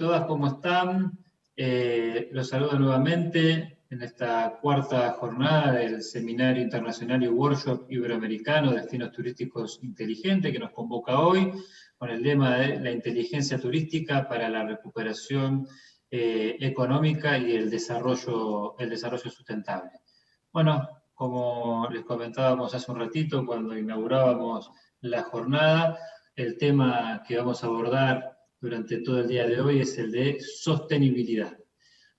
todas, ¿cómo están? Los saludo nuevamente en esta cuarta jornada del Seminario Internacional y Workshop Iberoamericano Destinos Turísticos Inteligentes, que nos convoca hoy con el lema de la inteligencia turística para la recuperación económica y el desarrollo sustentable. Bueno, como les comentábamos hace un ratito cuando inaugurábamos la jornada, el tema que vamos a abordar durante todo el día de hoy es el de sostenibilidad.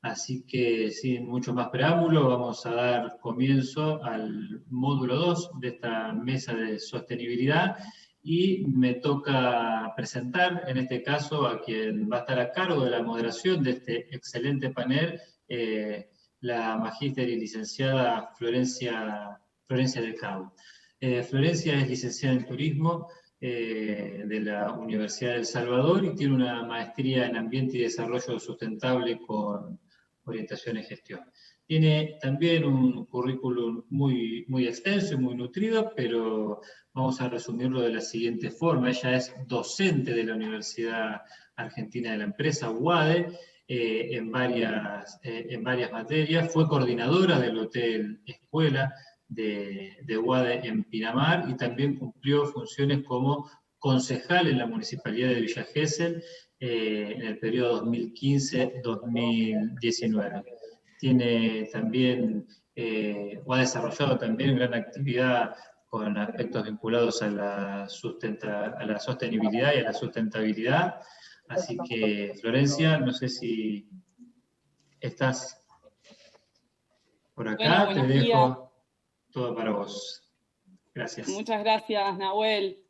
Así que sin mucho más preámbulo vamos a dar comienzo al módulo 2 de esta mesa de sostenibilidad y me toca presentar en este caso a quien va a estar a cargo de la moderación de este excelente panel, la magíster y licenciada Florencia de Cabo. Florencia es licenciada en turismo de la Universidad de El Salvador y tiene una maestría en Ambiente y Desarrollo Sustentable con orientación en gestión. Tiene también un currículum muy extenso y muy nutrido, pero vamos a resumirlo de la siguiente forma. Ella es docente de la Universidad Argentina de la Empresa, UADE, en varias materias. Fue coordinadora del Hotel Escuela de UADE en Pinamar y también cumplió funciones como concejal en la Municipalidad de Villa Gesell en el periodo 2015-2019. Tiene también, o ha desarrollado también gran actividad con aspectos vinculados a la sostenibilidad y a la sustentabilidad. Así que, Florencia, no sé si estás por acá, Bueno, te dejo todo para vos. Gracias. Muchas gracias, Nahuel.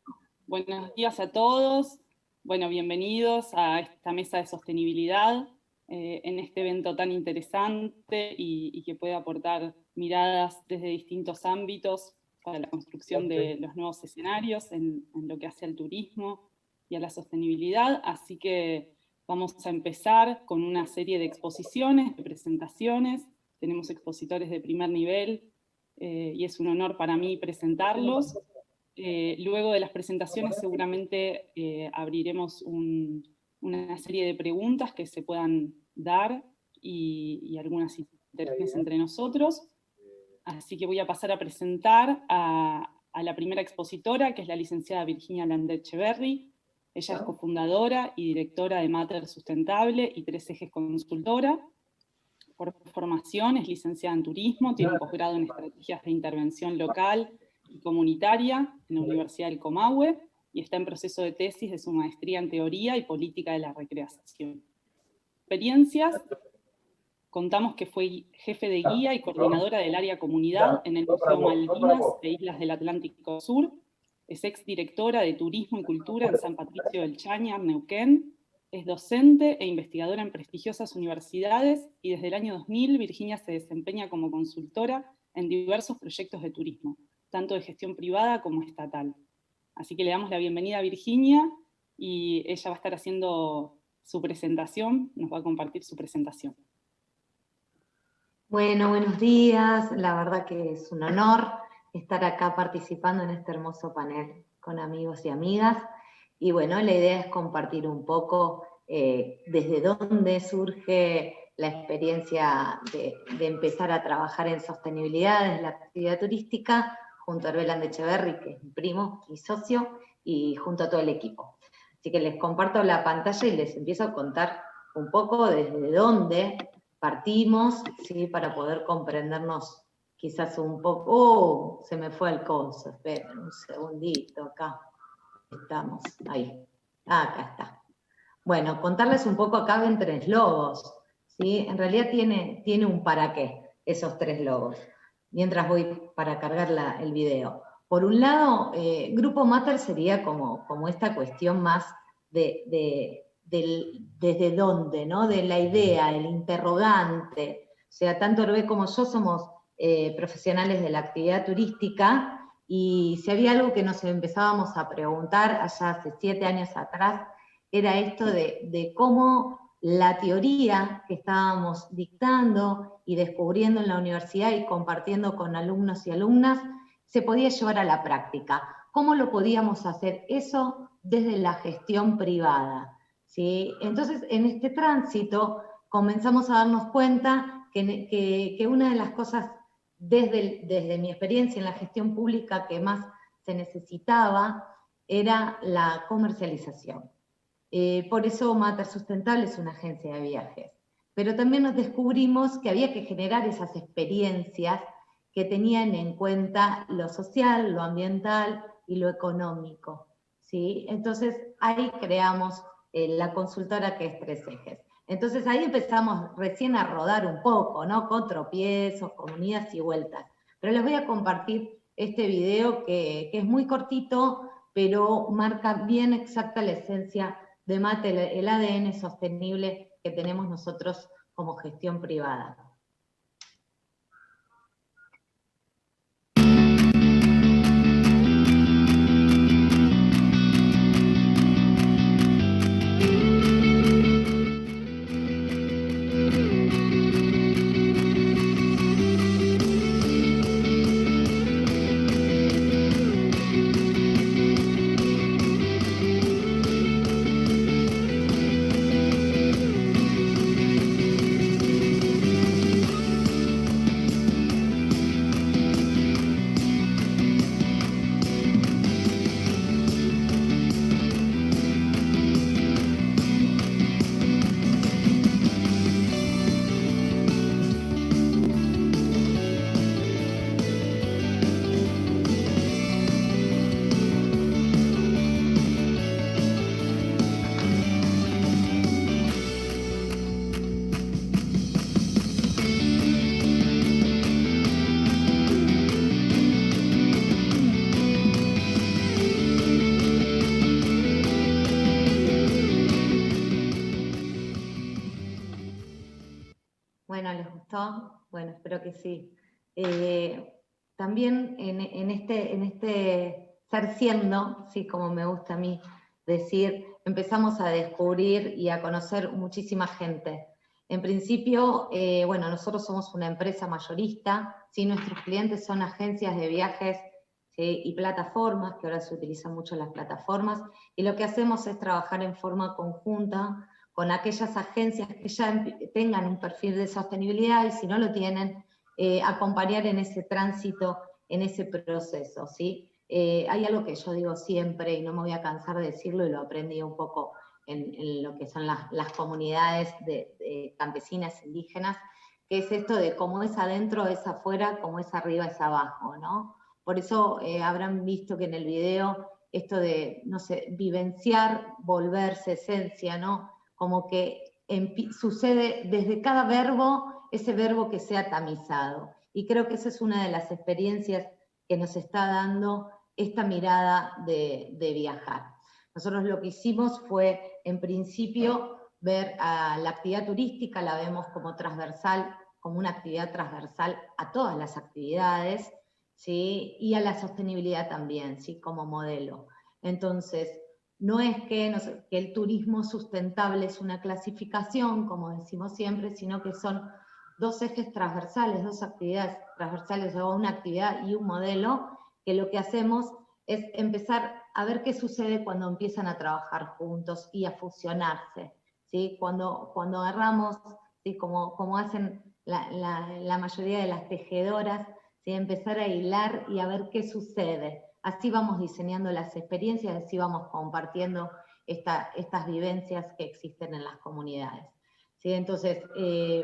Buenos días a todos. Bueno, bienvenidos a esta mesa de sostenibilidad, en este evento tan interesante y que puede aportar miradas desde distintos ámbitos para la construcción de los nuevos escenarios en lo que hace al turismo y a la sostenibilidad. Así que vamos a empezar con una serie de exposiciones, de presentaciones. Tenemos expositores de primer nivel y es un honor para mí presentarlos. Luego de las presentaciones seguramente abriremos una serie de preguntas que se puedan dar y algunas interacciones entre nosotros. Así que voy a pasar a presentar a la primera expositora, que es la licenciada Virginia Landecheverri. Ella es cofundadora y directora de Mater Sustentable y Tres Ejes Consultora. Por formación es licenciada en turismo, tiene un posgrado en estrategias de intervención local y comunitaria en la Universidad del Comahue y está en proceso de tesis de su maestría en teoría y política de la recreación. Experiencias: contamos que fue jefe de guía y coordinadora del área comunidad en el Museo Malvinas de Islas del Atlántico Sur, es exdirectora de Turismo y Cultura en San Patricio del Chañar, Neuquén. Es docente e investigadora en prestigiosas universidades y desde el año 2000 Virginia se desempeña como consultora en diversos proyectos de turismo, tanto de gestión privada como estatal. Así que le damos la bienvenida a Virginia y ella va a estar haciendo su presentación, nos va a compartir su presentación. Bueno, buenos días. La verdad que es un honor estar acá participando en este hermoso panel con amigos y amigas. Y bueno, la idea es compartir un poco desde dónde surge la experiencia de empezar a trabajar en sostenibilidad desde la actividad turística, junto a Herbel Landecheverri, que es mi primo, mi socio, y junto a todo el equipo. Así que les comparto la pantalla y les empiezo a contar un poco desde dónde partimos, ¿sí? Para poder comprendernos quizás un poco. ¡Oh! Se me fue el coso, esperen un segundito, acá estamos, ahí, acá está. Bueno, contarles un poco, acá ven 3 logos, ¿sí? En realidad tiene un para qué, esos 3 logos, mientras voy para cargar el video. Por un lado, Grupo Mater sería como esta cuestión más desde dónde, ¿no? De la idea, el interrogante. O sea, tanto Hervé como yo somos profesionales de la actividad turística, y si había algo que nos empezábamos a preguntar allá hace 7 años atrás, era esto de cómo la teoría que estábamos dictando y descubriendo en la universidad y compartiendo con alumnos y alumnas se podía llevar a la práctica. ¿Cómo lo podíamos hacer eso desde la gestión privada? ¿sí? Entonces, en este tránsito comenzamos a darnos cuenta que una de las cosas, desde mi experiencia en la gestión pública, que más se necesitaba, era la comercialización. Por eso Mater Sustentable es una agencia de viajes. Pero también nos descubrimos que había que generar esas experiencias que tenían en cuenta lo social, lo ambiental y lo económico, ¿sí? Entonces ahí creamos la consultora, que es Tres Ejes. Entonces ahí empezamos recién a rodar un poco, ¿no? Con tropiezos, con idas y vueltas. Pero les voy a compartir este video que es muy cortito, pero marca bien exacta la esencia de Mater, el ADN sostenible que tenemos nosotros como gestión privada. Bueno, ¿les gustó? Bueno, espero que sí. También en este ser siendo, sí, como me gusta a mí decir, empezamos a descubrir y a conocer muchísima gente. En principio, bueno, nosotros somos una empresa mayorista, ¿sí? Nuestros clientes son agencias de viajes, ¿sí? Y plataformas, que ahora se utilizan mucho las plataformas, y lo que hacemos es trabajar en forma conjunta con aquellas agencias que ya tengan un perfil de sostenibilidad, y si no lo tienen, acompañar en ese tránsito, en ese proceso, ¿sí? Hay algo que yo digo siempre, y no me voy a cansar de decirlo, y lo aprendí un poco en lo que son las comunidades de campesinas indígenas, que es esto de cómo es adentro es afuera, como es arriba es abajo, ¿no? Por eso habrán visto que en el video esto de, no sé, vivenciar, volverse esencia, ¿no? Como que sucede desde cada verbo, ese verbo que sea tamizado. Y creo que esa es una de las experiencias que nos está dando esta mirada de viajar. Nosotros lo que hicimos fue, en principio, ver a la actividad turística, la vemos como transversal, como una actividad transversal a todas las actividades, ¿sí? Y a la sostenibilidad también, ¿sí? Como modelo. Entonces, no es que el turismo sustentable es una clasificación, como decimos siempre, sino que son dos ejes transversales, dos actividades transversales, o una actividad y un modelo, que lo que hacemos es empezar a ver qué sucede cuando empiezan a trabajar juntos y a fusionarse, ¿sí? Cuando agarramos, ¿sí? Como hacen la mayoría de las tejedoras, ¿sí? Empezar a hilar y a ver qué sucede. Así vamos diseñando las experiencias, así vamos compartiendo estas vivencias que existen en las comunidades. ¿Sí? Entonces,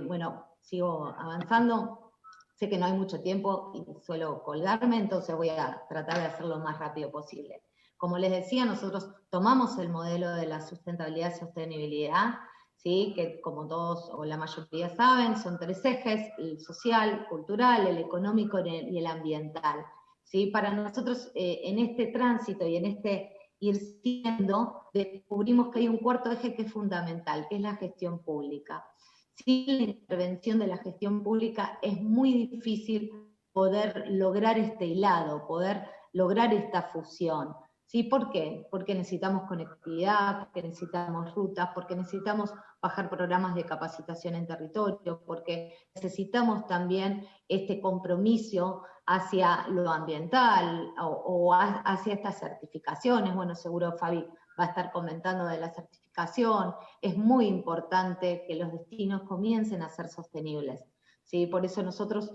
bueno, sigo avanzando. Sé que no hay mucho tiempo y suelo colgarme, entonces voy a tratar de hacerlo lo más rápido posible. Como les decía, nosotros tomamos el modelo de la sustentabilidad y sostenibilidad, ¿sí? Que como todos o la mayoría saben, son tres ejes: el social, cultural, el económico y el ambiental. ¿Sí? Para nosotros, en este tránsito y en este ir siendo, descubrimos que hay un cuarto eje que es fundamental, que es la gestión pública. Sin la intervención de la gestión pública es muy difícil poder lograr este hilado, poder lograr esta fusión. ¿Sí? ¿Por qué? Porque necesitamos conectividad, porque necesitamos rutas, porque necesitamos bajar programas de capacitación en territorio, porque necesitamos también este compromiso hacia lo ambiental o hacia estas certificaciones. Bueno, seguro Fabi va a estar comentando de las certificaciones certificación. Es muy importante que los destinos comiencen a ser sostenibles, ¿sí? Por eso nosotros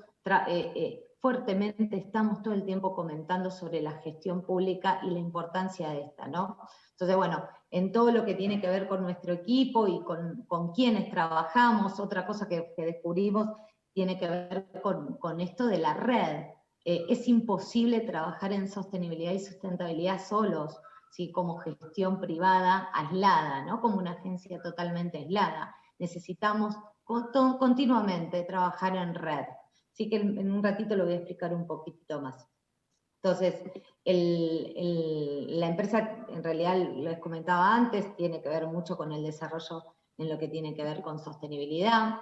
fuertemente estamos todo el tiempo comentando sobre la gestión pública y la importancia de esta, ¿no? Entonces, bueno, en todo lo que tiene que ver con nuestro equipo y con quienes trabajamos, otra cosa que descubrimos tiene que ver con esto de la red. Es imposible trabajar en sostenibilidad y sustentabilidad solos, ¿sí? Como gestión privada aislada, ¿no? Como una agencia totalmente aislada. Necesitamos continuamente trabajar en red. Así que en un ratito lo voy a explicar un poquito más. Entonces, la empresa, en realidad, les comentaba antes, tiene que ver mucho con el desarrollo en lo que tiene que ver con sostenibilidad,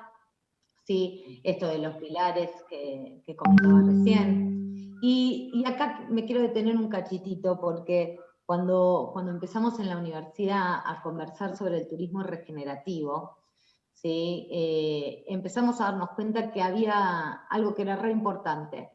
¿sí? Esto de los pilares que comentaba recién. Y acá me quiero detener un cachitito porque cuando empezamos en la universidad a conversar sobre el turismo regenerativo, ¿sí? Empezamos a darnos cuenta que había algo que era re importante,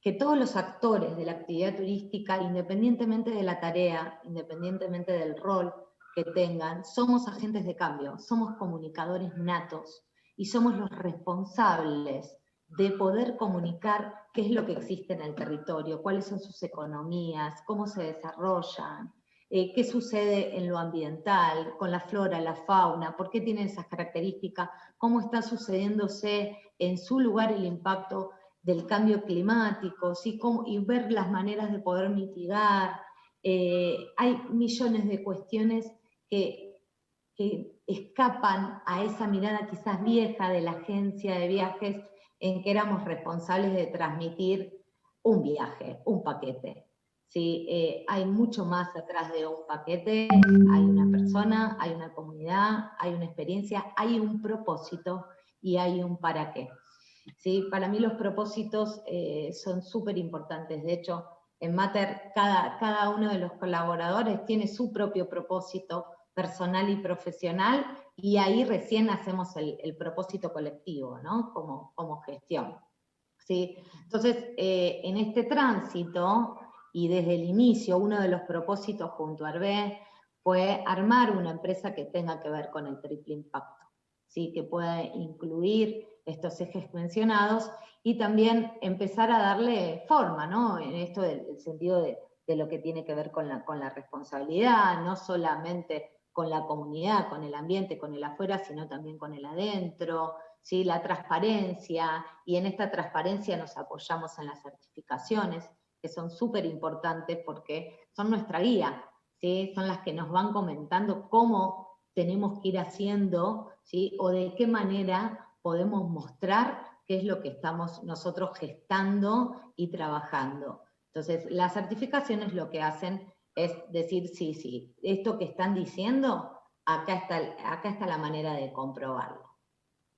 que todos los actores de la actividad turística, independientemente de la tarea, independientemente del rol que tengan, somos agentes de cambio, somos comunicadores natos y somos los responsables de poder comunicar qué es lo que existe en el territorio, cuáles son sus economías, cómo se desarrollan, qué sucede en lo ambiental, con la flora, la fauna, por qué tienen esas características, cómo está sucediéndose en su lugar el impacto del cambio climático, ¿sí? Y ver las maneras de poder mitigar. Hay millones de cuestiones que escapan a esa mirada quizás vieja de la agencia de viajes en que éramos responsables de transmitir un viaje, un paquete. ¿Sí? Hay mucho más atrás de un paquete, hay una persona, hay una comunidad, hay una experiencia, hay un propósito y hay un para qué. ¿Sí? Para mí los propósitos son súper importantes. De hecho, en Mater cada uno de los colaboradores tiene su propio propósito personal y profesional, y ahí recién hacemos el propósito colectivo, ¿no? Como gestión. ¿Sí? Entonces, en este tránsito, y desde el inicio, uno de los propósitos junto a Hervé fue armar una empresa que tenga que ver con el triple impacto, ¿sí? Que pueda incluir estos ejes mencionados y también empezar a darle forma, ¿no? En esto del sentido de lo que tiene que ver con la responsabilidad, no solamente con la comunidad, con el ambiente, con el afuera, sino también con el adentro, ¿sí? La transparencia, y en esta transparencia nos apoyamos en las certificaciones, que son súper importantes porque son nuestra guía, ¿sí? Son las que nos van comentando cómo tenemos que ir haciendo, ¿sí? O de qué manera podemos mostrar qué es lo que estamos nosotros gestando y trabajando. Entonces, las certificaciones lo que hacen es decir, sí, esto que están diciendo, acá está la manera de comprobarlo.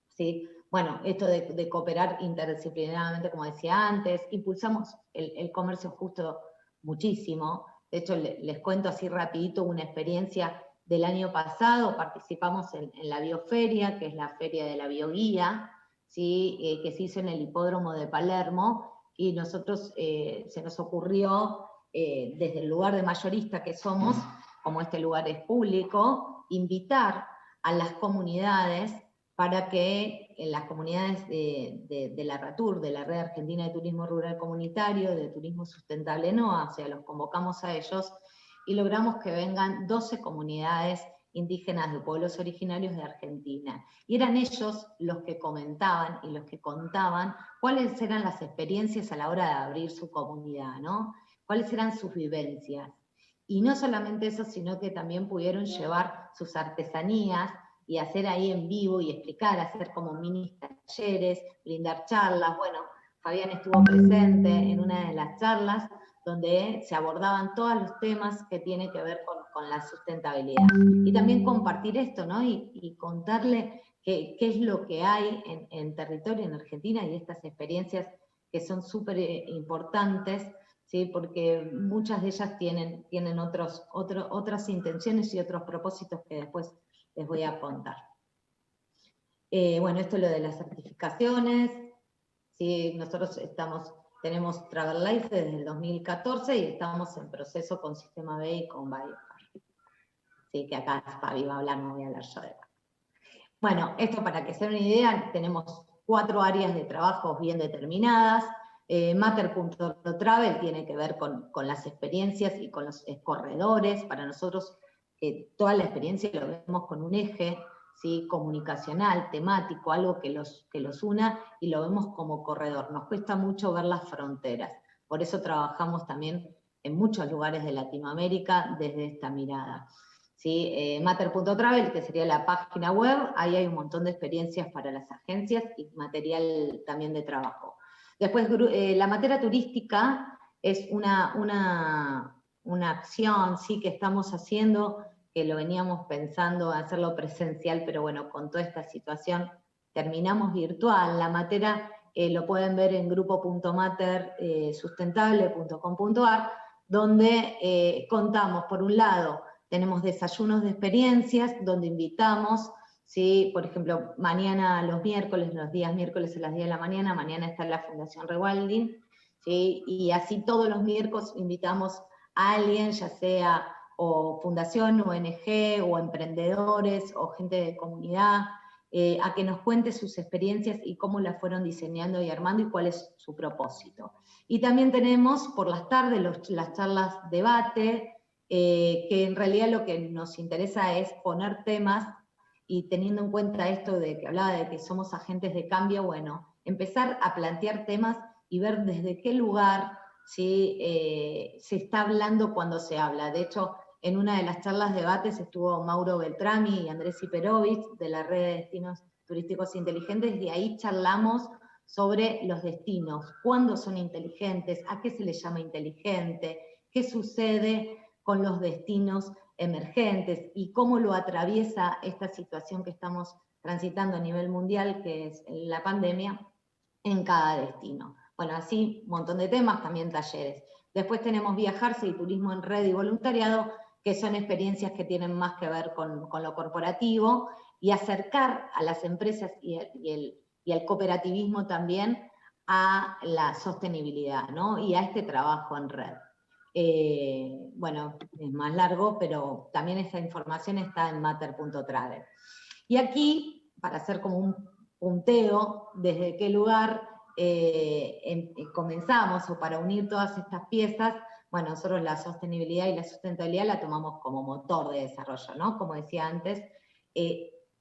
¿Sí? Bueno, esto de cooperar interdisciplinariamente, como decía antes, impulsamos el comercio justo muchísimo. De hecho, les cuento así rapidito una experiencia del año pasado. Participamos en la Bioferia, que es la feria de la bioguía, ¿sí? Que se hizo en el hipódromo de Palermo, y nosotros se nos ocurrió, desde el lugar de mayorista que somos, como este lugar es público, invitar a las comunidades para que en las comunidades de la RATUR, de la Red Argentina de Turismo Rural Comunitario, de Turismo Sustentable NOA, o sea, los convocamos a ellos y logramos que vengan 12 comunidades indígenas de pueblos originarios de Argentina. Y eran ellos los que comentaban y los que contaban cuáles eran las experiencias a la hora de abrir su comunidad, ¿no? Cuáles eran sus vivencias. Y no solamente eso, sino que también pudieron llevar sus artesanías y hacer ahí en vivo y explicar, hacer como mini talleres, brindar charlas. Bueno, Fabián estuvo presente en una de las charlas donde se abordaban todos los temas que tienen que ver con la sustentabilidad. Y también compartir esto, ¿no? Y contarle qué es lo que hay en territorio en Argentina y estas experiencias que son súper importantes, ¿sí? Porque muchas de ellas tienen otras intenciones y otros propósitos que después les voy a contar. Bueno, esto es lo de las certificaciones. ¿Sí? Nosotros tenemos Travel Life desde el 2014 y estamos en proceso con Sistema B y con Biofar. sí, que acá Fabi va a hablar, no voy a hablar yo de Matter. Bueno, esto para que se den una idea, tenemos 4 áreas de trabajo bien determinadas. Matter.travel tiene que ver con las experiencias y con los corredores. Para nosotros, toda la experiencia lo vemos con un eje, ¿sí? Comunicacional, temático, algo que los una, y lo vemos como corredor. Nos cuesta mucho ver las fronteras. Por eso trabajamos también en muchos lugares de Latinoamérica desde esta mirada. ¿Sí? Matter.travel, que sería la página web, ahí hay un montón de experiencias para las agencias y material también de trabajo. Después, la materia turística es una acción, ¿sí? Que estamos haciendo, que lo veníamos pensando hacerlo presencial, pero bueno, con toda esta situación terminamos virtual. La materia lo pueden ver en grupo.matersustentable.com.ar, donde contamos, por un lado, tenemos desayunos de experiencias, donde invitamos, ¿sí? Por ejemplo, mañana los días miércoles a las 10 de la mañana está en la Fundación Rewilding, ¿sí? Y así todos los miércoles invitamos a alguien, ya sea o fundación, ONG, o emprendedores, o gente de comunidad, a que nos cuente sus experiencias y cómo las fueron diseñando y armando y cuál es su propósito. Y también tenemos por las tardes las charlas debate, que en realidad lo que nos interesa es poner temas, y teniendo en cuenta esto de que hablaba de que somos agentes de cambio, bueno, empezar a plantear temas y ver desde qué lugar, ¿sí? Se está hablando cuando se habla. De hecho, en una de las charlas debates estuvo Mauro Beltrami y Andrés Iperovich de la Red de Destinos Turísticos Inteligentes, y ahí charlamos sobre los destinos, cuándo son inteligentes, a qué se les llama inteligente, qué sucede con los destinos emergentes y cómo lo atraviesa esta situación que estamos transitando a nivel mundial, que es la pandemia, en cada destino. Bueno, así un montón de temas, también talleres. Después tenemos Viajarse y Turismo en Red y Voluntariado, que son experiencias que tienen más que ver con lo corporativo, y acercar a las empresas y al cooperativismo también a la sostenibilidad, ¿no? Y a este trabajo en red. Bueno, es más largo, pero también esta información está en matter.travel. Y aquí, para hacer como un punteo, desde qué lugar comenzamos, o para unir todas estas piezas, bueno, nosotros la sostenibilidad y la sustentabilidad la tomamos como motor de desarrollo, ¿no? Como decía antes,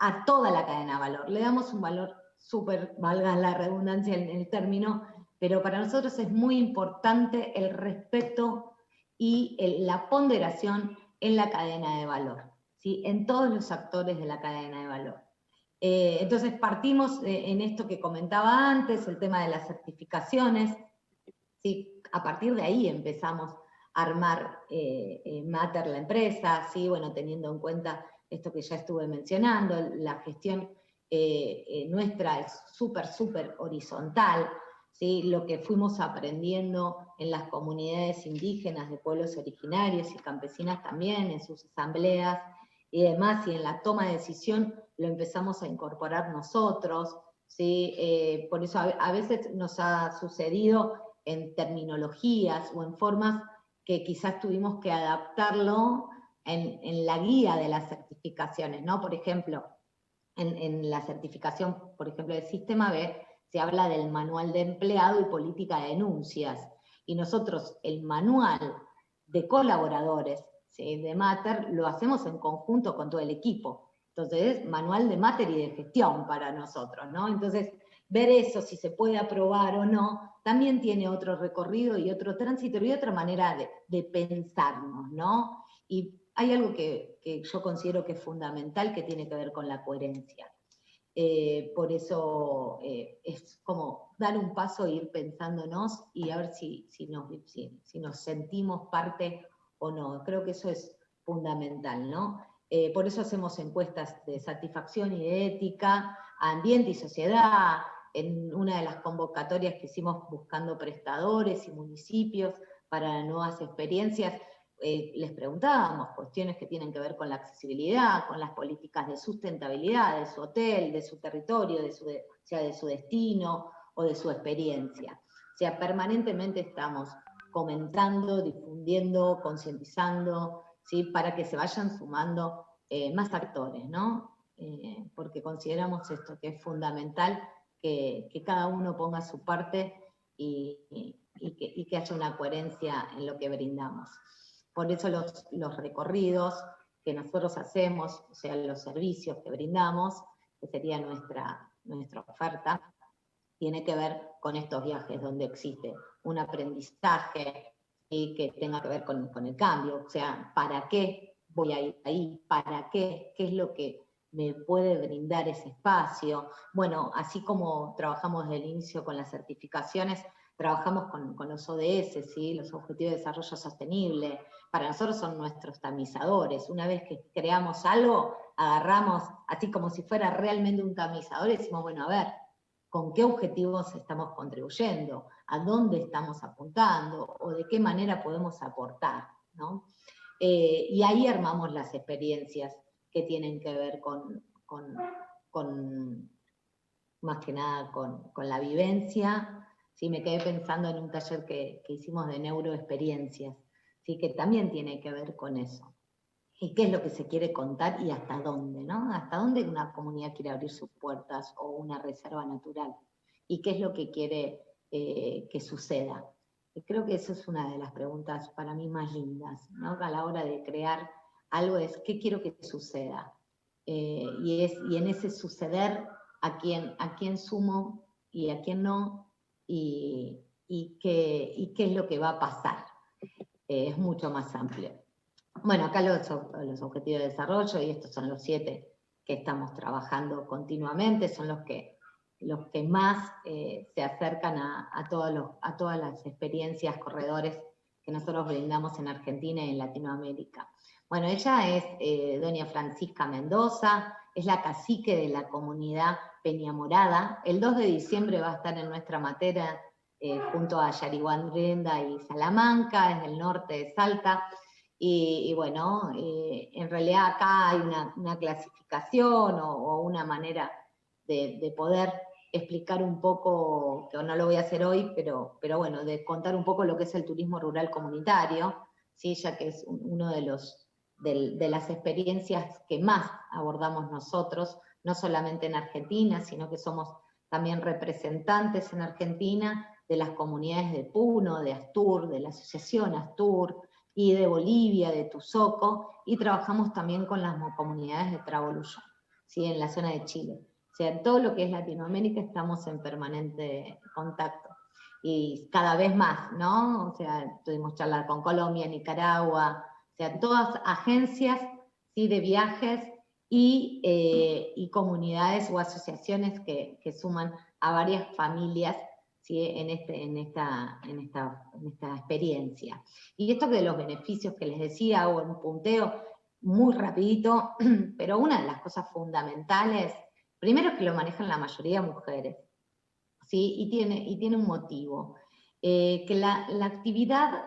a toda la cadena de valor. Le damos un valor súper, valga la redundancia en el término, pero para nosotros es muy importante el respeto y la ponderación en la cadena de valor, ¿sí? En todos los actores de la cadena de valor. Entonces partimos en esto que comentaba antes, el tema de las certificaciones, ¿sí? A partir de ahí empezamos a armar Matter, la empresa, ¿sí? Bueno, teniendo en cuenta esto que ya estuve mencionando, la gestión nuestra es súper horizontal, ¿sí? Lo que fuimos aprendiendo en las comunidades indígenas de pueblos originarios y campesinas también, en sus asambleas y demás, y en la toma de decisión lo empezamos a incorporar nosotros, ¿sí? Por eso a veces nos ha sucedido en terminologías o en formas que quizás tuvimos que adaptarlo en la guía de las certificaciones, ¿no? Por ejemplo, en la certificación, por ejemplo, del Sistema B, se habla del manual de empleado y política de denuncias. Y nosotros el manual de colaboradores, ¿sí? De Matter lo hacemos en conjunto con todo el equipo. Entonces es manual de Matter y de gestión para nosotros, ¿no? Entonces, ver eso, si se puede aprobar o no, también tiene otro recorrido y otro tránsito y otra manera de pensarnos, ¿no? Y hay algo que yo considero que es fundamental, que tiene que ver con la coherencia. Por eso es como dar un paso e ir pensándonos y a ver si nos sentimos parte o no. Creo que eso es fundamental, ¿no? Por eso hacemos encuestas de satisfacción y de ética, ambiente y sociedad. En una de las convocatorias que hicimos buscando prestadores y municipios para nuevas experiencias, les preguntábamos cuestiones que tienen que ver con la accesibilidad, con las políticas de sustentabilidad de su hotel, de su territorio, de su destino o de su experiencia. O sea, permanentemente estamos comentando, difundiendo, concientizando, ¿sí? Para que se vayan sumando más actores, ¿no? Porque consideramos esto, que es fundamental que cada uno ponga su parte y que haya una coherencia en lo que brindamos. Por eso los recorridos que nosotros hacemos, o sea, los servicios que brindamos, que sería nuestra oferta, tiene que ver con estos viajes donde existe un aprendizaje y que tenga que ver con el cambio, o sea, ¿para qué voy a ir ahí? ¿Para qué? ¿Qué es lo que me puede brindar ese espacio? Bueno, así como trabajamos desde el inicio con las certificaciones, trabajamos con los ODS, ¿sí? Los Objetivos de Desarrollo Sostenible. Para nosotros son nuestros tamizadores. Una vez que creamos algo, agarramos, así como si fuera realmente un tamizador, y decimos, bueno, a ver, ¿con qué objetivos estamos contribuyendo? ¿A dónde estamos apuntando? ¿O de qué manera podemos aportar? ¿No? Y ahí armamos las experiencias que tienen que ver con más que nada con la vivencia. ¿Sí? Me quedé pensando en un taller que hicimos de neuroexperiencias, ¿sí? Que también tiene que ver con eso. ¿Y qué es lo que se quiere contar y hasta dónde? ¿No? ¿Hasta dónde una comunidad quiere abrir sus puertas o una reserva natural? ¿Y qué es lo que quiere que suceda? Y creo que esa es una de las preguntas para mí más lindas, ¿no? A la hora de crear algo es, ¿qué quiero que suceda? Y en ese suceder, ¿a quién sumo y a quién no? Y qué es lo que va a pasar? Es mucho más amplio. Bueno, acá los objetivos de desarrollo, y estos son los 7 que estamos trabajando continuamente, son los que más se acercan a todas las experiencias, corredores que nosotros brindamos en Argentina y en Latinoamérica. Bueno, ella es doña Francisca Mendoza, es la cacique de la comunidad Peñamorada. El 2 de diciembre va a estar en nuestra matera junto a Yariguandrenda y Salamanca, en el norte de Salta. Y bueno, en realidad acá hay una clasificación o una manera de poder explicar un poco, que no lo voy a hacer hoy, pero bueno, de contar un poco lo que es el turismo rural comunitario, ¿sí? Ya que es uno de las experiencias que más abordamos nosotros, no solamente en Argentina, sino que somos también representantes en Argentina de las comunidades de Puno, de Astur, de la asociación Astur, y de Bolivia, de Tuzoco, y trabajamos también con las comunidades de Traboluyán, ¿sí? En la zona de Chile. O sea, en todo lo que es Latinoamérica estamos en permanente contacto. Y cada vez más, ¿no? O sea, tuvimos charlas con Colombia, Nicaragua, o sea, todas agencias, ¿sí? De viajes y comunidades o asociaciones que suman a varias familias, ¿sí? en esta experiencia. Y esto de los beneficios que les decía, hago un punteo muy rapidito, pero una de las cosas fundamentales, primero es que lo manejan la mayoría mujeres, ¿sí? Y tiene un motivo, que la actividad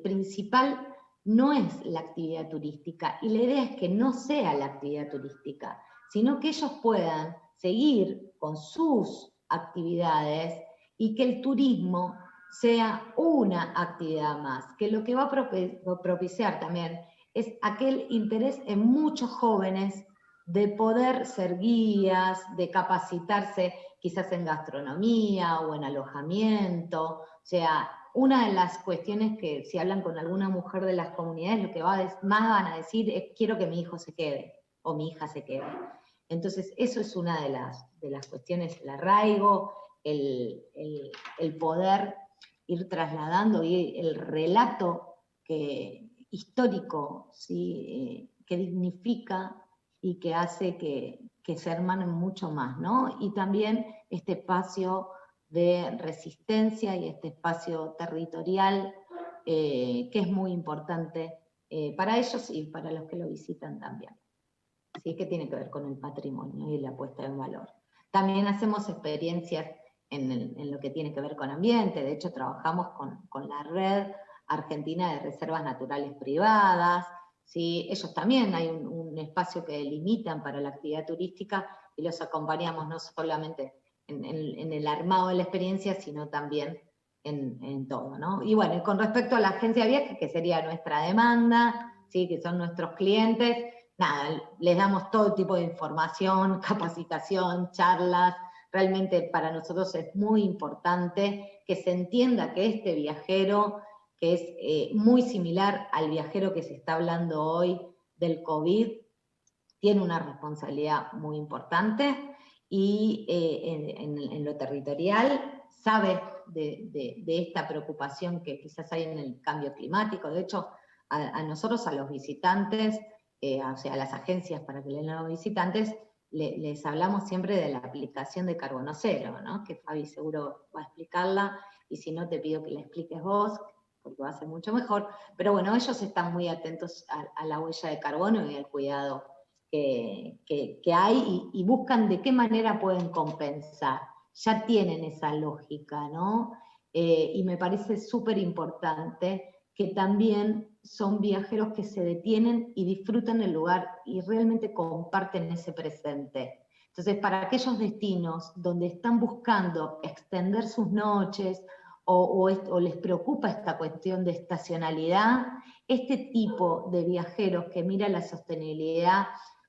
principal no es la actividad turística, y la idea es que no sea la actividad turística, sino que ellos puedan seguir con sus actividades y que el turismo sea una actividad más, que lo que va a propiciar también es aquel interés en muchos jóvenes de poder ser guías, de capacitarse quizás en gastronomía o en alojamiento. O sea, una de las cuestiones que si hablan con alguna mujer de las comunidades, lo que más van a decir es quiero que mi hijo se quede o mi hija se quede. Entonces, eso es una de las cuestiones, el arraigo, el poder ir trasladando y el relato histórico, ¿sí? Que dignifica y que hace que se hermanen mucho más, ¿no? Y también este espacio de resistencia y este espacio territorial que es muy importante para ellos y para los que lo visitan también. ¿Sí? Que tiene que ver con el patrimonio y la puesta en valor. También hacemos experiencias en lo que tiene que ver con ambiente, de hecho trabajamos con la Red Argentina de Reservas Naturales Privadas, ¿sí? Ellos también hay un espacio que delimitan para la actividad turística y los acompañamos no solamente en el armado de la experiencia, sino también en todo, ¿no? Y bueno, con respecto a la agencia de viajes, que sería nuestra demanda, ¿sí? Que son nuestros clientes, nada, les damos todo tipo de información, capacitación, charlas. Realmente para nosotros es muy importante que se entienda que este viajero, que es muy similar al viajero que se está hablando hoy del COVID, tiene una responsabilidad muy importante y en lo territorial sabe de esta preocupación que quizás hay en el cambio climático. De hecho, a nosotros, a los visitantes, o sea, a las agencias para que leen a los visitantes, les hablamos siempre de la aplicación de carbono cero, ¿no? Que Fabi seguro va a explicarla, y si no te pido que la expliques vos, porque va a ser mucho mejor. Pero bueno, ellos están muy atentos a la huella de carbono y al cuidado que hay, y buscan de qué manera pueden compensar. Ya tienen esa lógica, ¿no? Y me parece súper importante que también son viajeros que se detienen y disfrutan el lugar y realmente comparten ese presente. Entonces, para aquellos destinos donde están buscando extender sus noches o les preocupa esta cuestión de estacionalidad, este tipo de viajeros que mira la sostenibilidad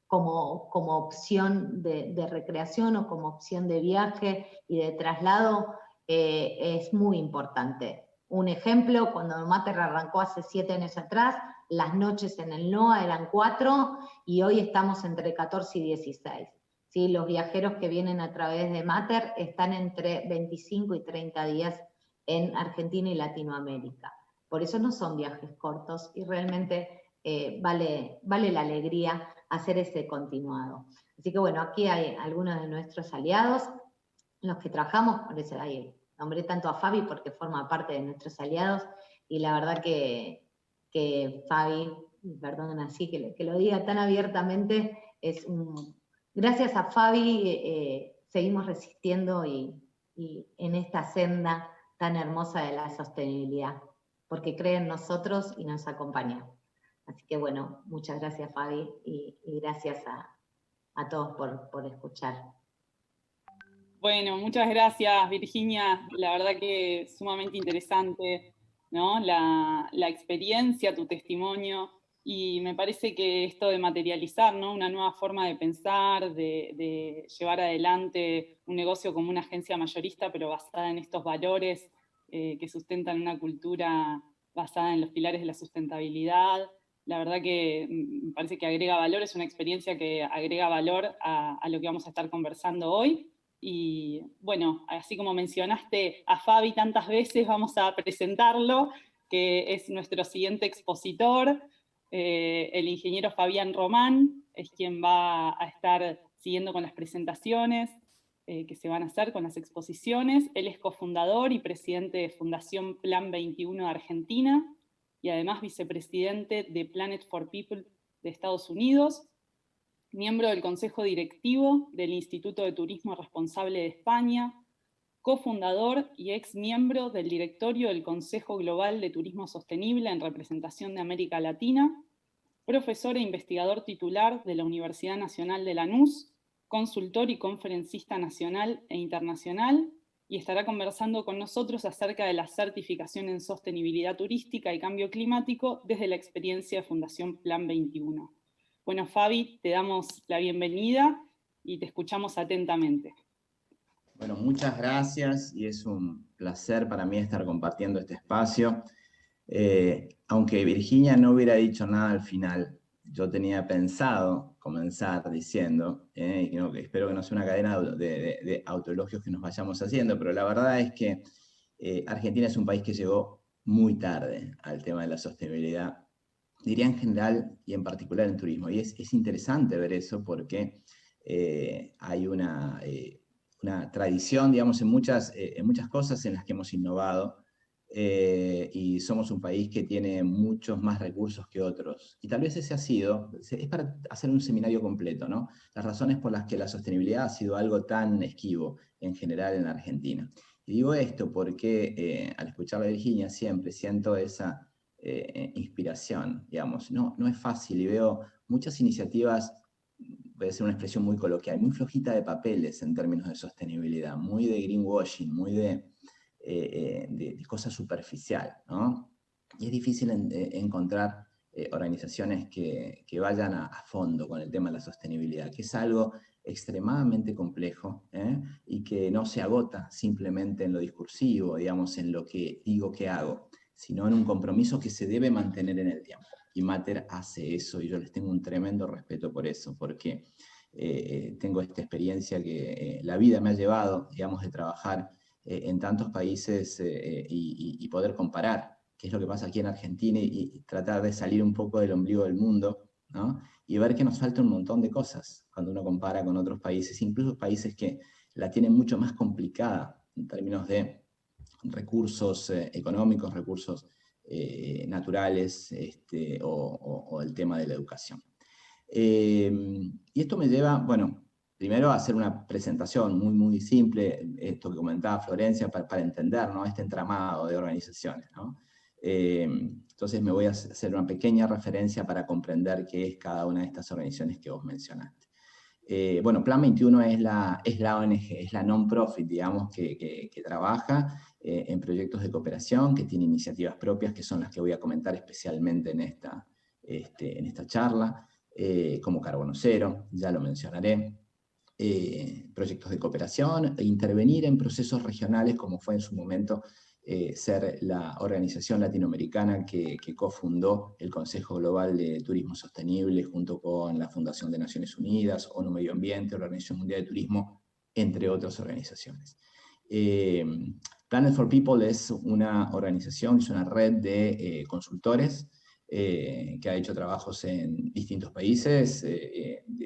como opción de recreación o como opción de viaje y de traslado, es muy importante. Un ejemplo, cuando Mater arrancó hace 7 años atrás, las noches en el NOA eran 4 y hoy estamos entre 14 y 16. ¿Sí? Los viajeros que vienen a través de Mater están entre 25 y 30 días en Argentina y Latinoamérica. Por eso no son viajes cortos y realmente vale la alegría hacer ese continuado. Así que bueno, aquí hay algunos de nuestros aliados, los que trabajamos, por eso ahí nombré tanto a Fabi porque forma parte de nuestros aliados, y la verdad que Fabi, perdón así que lo diga tan abiertamente, gracias a Fabi seguimos resistiendo y en esta senda tan hermosa de la sostenibilidad, porque cree en nosotros y nos acompaña. Así que bueno, muchas gracias Fabi, y gracias a todos por escuchar. Bueno, muchas gracias Virginia, la verdad que es sumamente interesante, ¿no? La experiencia, tu testimonio, y me parece que esto de materializar, ¿no? Una nueva forma de pensar, de llevar adelante un negocio como una agencia mayorista, pero basada en estos valores que sustentan una cultura basada en los pilares de la sustentabilidad. La verdad que me parece que agrega valor, es una experiencia que agrega valor a lo que vamos a estar conversando hoy. Y bueno, así como mencionaste a Fabi tantas veces, vamos a presentarlo, que es nuestro siguiente expositor, el ingeniero Fabián Román, es quien va a estar siguiendo con las presentaciones que se van a hacer, con las exposiciones. Él es cofundador y presidente de Fundación Plan 21 de Argentina, y además vicepresidente de Planet for People de Estados Unidos, miembro del Consejo Directivo del Instituto de Turismo Responsable de España, cofundador y ex miembro del directorio del Consejo Global de Turismo Sostenible en representación de América Latina, profesor e investigador titular de la Universidad Nacional de Lanús, consultor y conferencista nacional e internacional, y estará conversando con nosotros acerca de la certificación en sostenibilidad turística y cambio climático desde la experiencia de Fundación Plan 21. Bueno, Fabi, te damos la bienvenida y te escuchamos atentamente. Bueno, muchas gracias y es un placer para mí estar compartiendo este espacio. Aunque Virginia no hubiera dicho nada al final, yo tenía pensado comenzar diciendo, y creo que espero que no sea una cadena de autoelogios que nos vayamos haciendo, pero la verdad es que Argentina es un país que llegó muy tarde al tema de la sostenibilidad, diría en general y en particular en turismo. Y es interesante ver eso porque hay una tradición, digamos, en muchas cosas en las que hemos innovado, y somos un país que tiene muchos más recursos que otros. Y tal vez ese ha sido, es para hacer un seminario completo, ¿no? Las razones por las que la sostenibilidad ha sido algo tan esquivo en general en la Argentina. Y digo esto porque al escuchar a Virginia siempre siento esa inspiración, digamos. No es fácil y veo muchas iniciativas, voy a hacer una expresión muy coloquial, muy flojita de papeles en términos de sostenibilidad, muy de greenwashing, muy de cosa superficial, ¿no? Y es difícil encontrar organizaciones que vayan a fondo con el tema de la sostenibilidad, que es algo extremadamente complejo, y que no se agota simplemente en lo discursivo, digamos, en lo que digo que hago, sino en un compromiso que se debe mantener en el tiempo. Y Matter hace eso, y yo les tengo un tremendo respeto por eso, porque tengo esta experiencia que la vida me ha llevado, digamos, de trabajar en tantos países y poder comparar qué es lo que pasa aquí en Argentina y tratar de salir un poco del ombligo del mundo, ¿no? Y ver que nos falta un montón de cosas cuando uno compara con otros países, incluso países que la tienen mucho más complicada en términos de recursos económicos, recursos naturales, o el tema de la educación. Y esto me lleva, bueno, primero a hacer una presentación muy, muy simple, esto que comentaba Florencia, para entender, ¿no?, este entramado de organizaciones, ¿no? Entonces me voy a hacer una pequeña referencia para comprender qué es cada una de estas organizaciones que vos mencionaste. Bueno, Plan 21 es la ONG, es la non-profit, digamos, que trabaja en proyectos de cooperación, que tiene iniciativas propias, que son las que voy a comentar especialmente en esta charla, como Carbono Cero, ya lo mencionaré, proyectos de cooperación, e intervenir en procesos regionales, como fue en su momento ser la organización latinoamericana que cofundó el Consejo Global de Turismo Sostenible junto con la Fundación de Naciones Unidas, ONU Medio Ambiente, la Organización Mundial de Turismo, entre otras organizaciones. Planet for People es una organización, es una red de consultores que ha hecho trabajos en distintos países,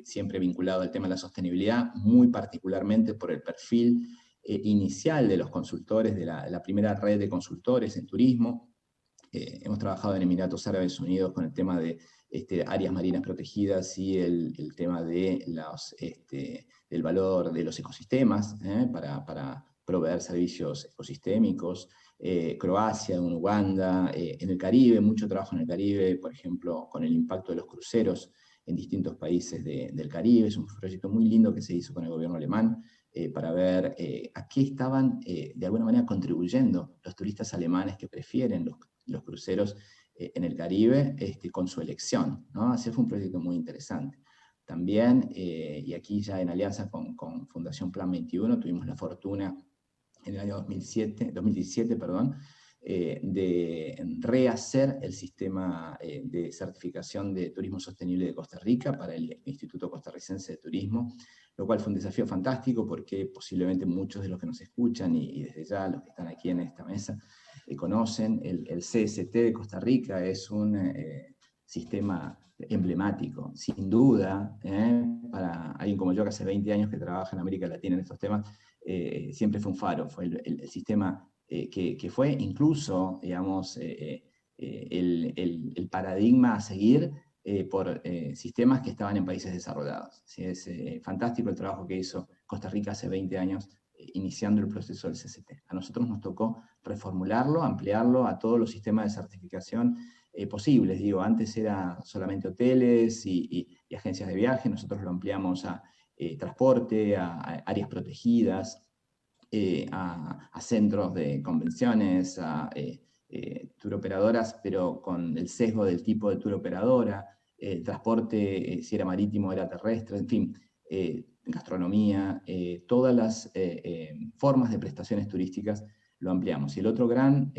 siempre vinculado al tema de la sostenibilidad, muy particularmente por el perfil inicial de los consultores, de la primera red de consultores en turismo. Hemos trabajado en Emiratos Árabes Unidos con el tema de áreas marinas protegidas y el tema de del valor de los ecosistemas, para proveer servicios ecosistémicos. Croacia, en Uganda, en el Caribe, mucho trabajo en el Caribe, por ejemplo, con el impacto de los cruceros en distintos países del Caribe. Es un proyecto muy lindo que se hizo con el gobierno alemán, para ver a qué estaban de alguna manera contribuyendo los turistas alemanes que prefieren los cruceros en el Caribe con su elección, ¿no? Así fue un proyecto muy interesante. También, y aquí ya en alianza con Fundación Plan 21, tuvimos la fortuna en el año 2017, de rehacer el sistema de certificación de turismo sostenible de Costa Rica para el Instituto Costarricense de Turismo, lo cual fue un desafío fantástico porque posiblemente muchos de los que nos escuchan y desde ya los que están aquí en esta mesa conocen, el CST de Costa Rica es un sistema emblemático, sin duda, para alguien como yo que hace 20 años que trabaja en América Latina en estos temas, siempre fue un faro, fue el sistema que fue incluso, digamos, el paradigma a seguir por sistemas que estaban en países desarrollados. ¿Sí? Es fantástico el trabajo que hizo Costa Rica hace 20 años, iniciando el proceso del CST. A nosotros nos tocó reformularlo, ampliarlo a todos los sistemas de certificación posibles. Digo, antes era solamente hoteles y agencias de viaje, nosotros lo ampliamos a transporte, a áreas protegidas, a centros de convenciones, a tour operadoras, pero con el sesgo del tipo de tour operadora, transporte, si era marítimo o era terrestre, en fin, gastronomía, todas las formas de prestaciones turísticas lo ampliamos. Y el otro gran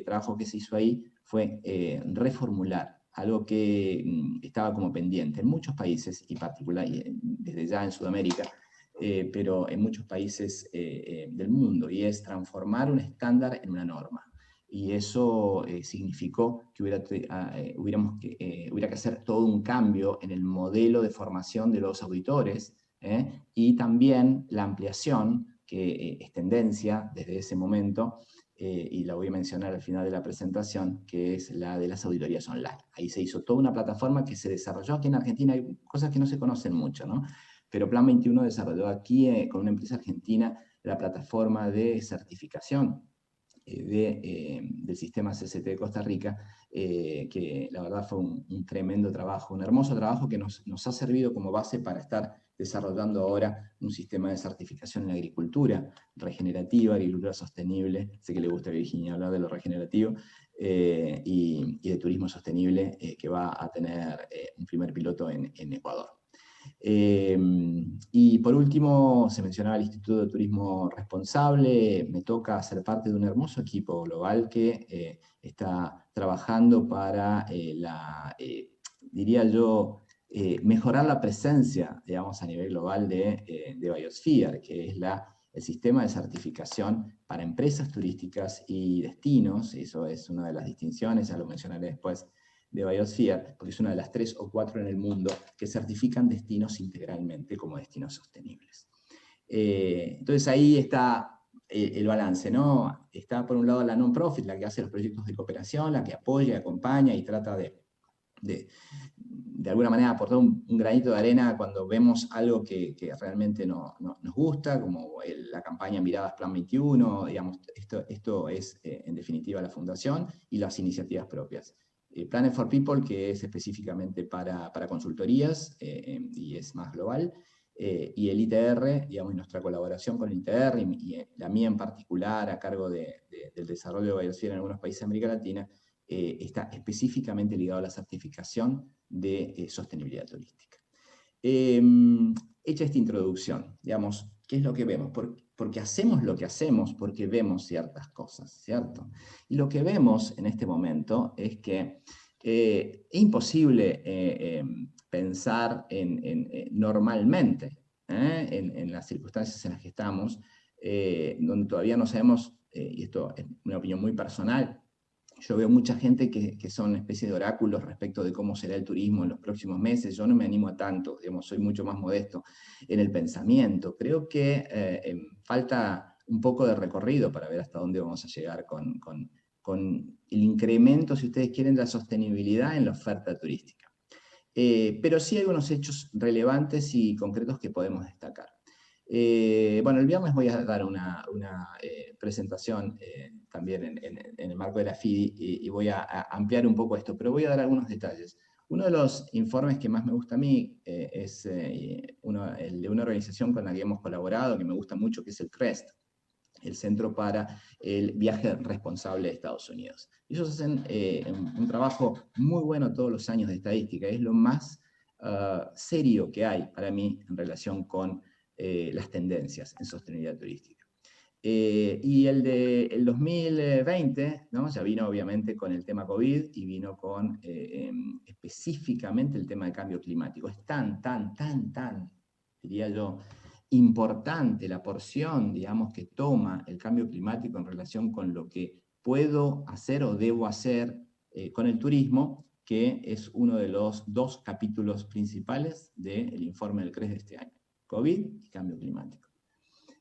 trabajo que se hizo ahí fue reformular algo que estaba como pendiente en muchos países, y particular desde ya en Sudamérica, pero en muchos países del mundo, y es transformar un estándar en una norma. Y eso significó que hubiera que hacer todo un cambio en el modelo de formación de los auditores, y también la ampliación, que es tendencia desde ese momento, y la voy a mencionar al final de la presentación, que es la de las auditorías online. Ahí se hizo toda una plataforma que se desarrolló aquí en Argentina. Hay cosas que no se conocen mucho, ¿no? Pero Plan 21 desarrolló aquí con una empresa argentina la plataforma de certificación del sistema CCT de Costa Rica, que la verdad fue un tremendo trabajo, un hermoso trabajo que nos ha servido como base para estar desarrollando ahora un sistema de certificación en agricultura regenerativa, agricultura sostenible. Sé que le gusta a Virginia hablar de lo regenerativo, y de turismo sostenible, que va a tener un primer piloto en Ecuador. Y por último, se mencionaba el Instituto de Turismo Responsable. Me toca ser parte de un hermoso equipo global que está trabajando para diría yo, mejorar la presencia, digamos, a nivel global de Biosphere, que es el sistema de certificación para empresas turísticas y destinos. Eso es una de las distinciones, ya lo mencionaré después, de Biosphere, porque es una de las 3 o 4 en el mundo que certifican destinos integralmente como destinos sostenibles. Entonces ahí está el balance, ¿no? Está por un lado la non-profit, la que hace los proyectos de cooperación, la que apoya, acompaña y trata de alguna manera aportar un granito de arena cuando vemos algo que realmente nos gusta, como la campaña Miradas Plan 21, digamos, esto es en definitiva la fundación y las iniciativas propias. Planet for People, que es específicamente para consultorías y es más global, y el ITR, digamos, y nuestra colaboración con el ITR, y la mía en particular a cargo del desarrollo de Biosphere en algunos países de América Latina, está específicamente ligado a la certificación de sostenibilidad turística. Hecha esta introducción, digamos, ¿qué es lo que vemos? Porque hacemos lo que hacemos, porque vemos ciertas cosas, ¿cierto? Y lo que vemos en este momento es que es imposible pensar normalmente en las circunstancias en las que estamos, donde todavía no sabemos, y esto es una opinión muy personal. Yo veo mucha gente que son una especie de oráculos respecto de cómo será el turismo en los próximos meses. Yo no me animo a tanto, digamos, soy mucho más modesto en el pensamiento. Creo que falta un poco de recorrido para ver hasta dónde vamos a llegar con el incremento, si ustedes quieren, de la sostenibilidad en la oferta turística. Pero sí hay unos hechos relevantes y concretos que podemos destacar. Bueno, el viernes voy a dar una presentación también en el marco de la FIDI y voy a ampliar un poco esto, pero voy a dar algunos detalles. Uno de los informes que más me gusta a mí es el de una organización con la que hemos colaborado, que me gusta mucho, que es el CREST, el Centro para el Viaje Responsable de Estados Unidos. Ellos hacen un trabajo muy bueno todos los años de estadística, es lo más serio que hay para mí en relación con las tendencias en sostenibilidad turística. Y el 2020, ¿no? Ya vino obviamente con el tema COVID y vino con específicamente el tema del cambio climático. Es tan, diría yo, importante la porción, digamos, que toma el cambio climático en relación con lo que puedo hacer o debo hacer con el turismo, que es uno de los 2 capítulos principales del informe del CRES de este año. COVID y cambio climático.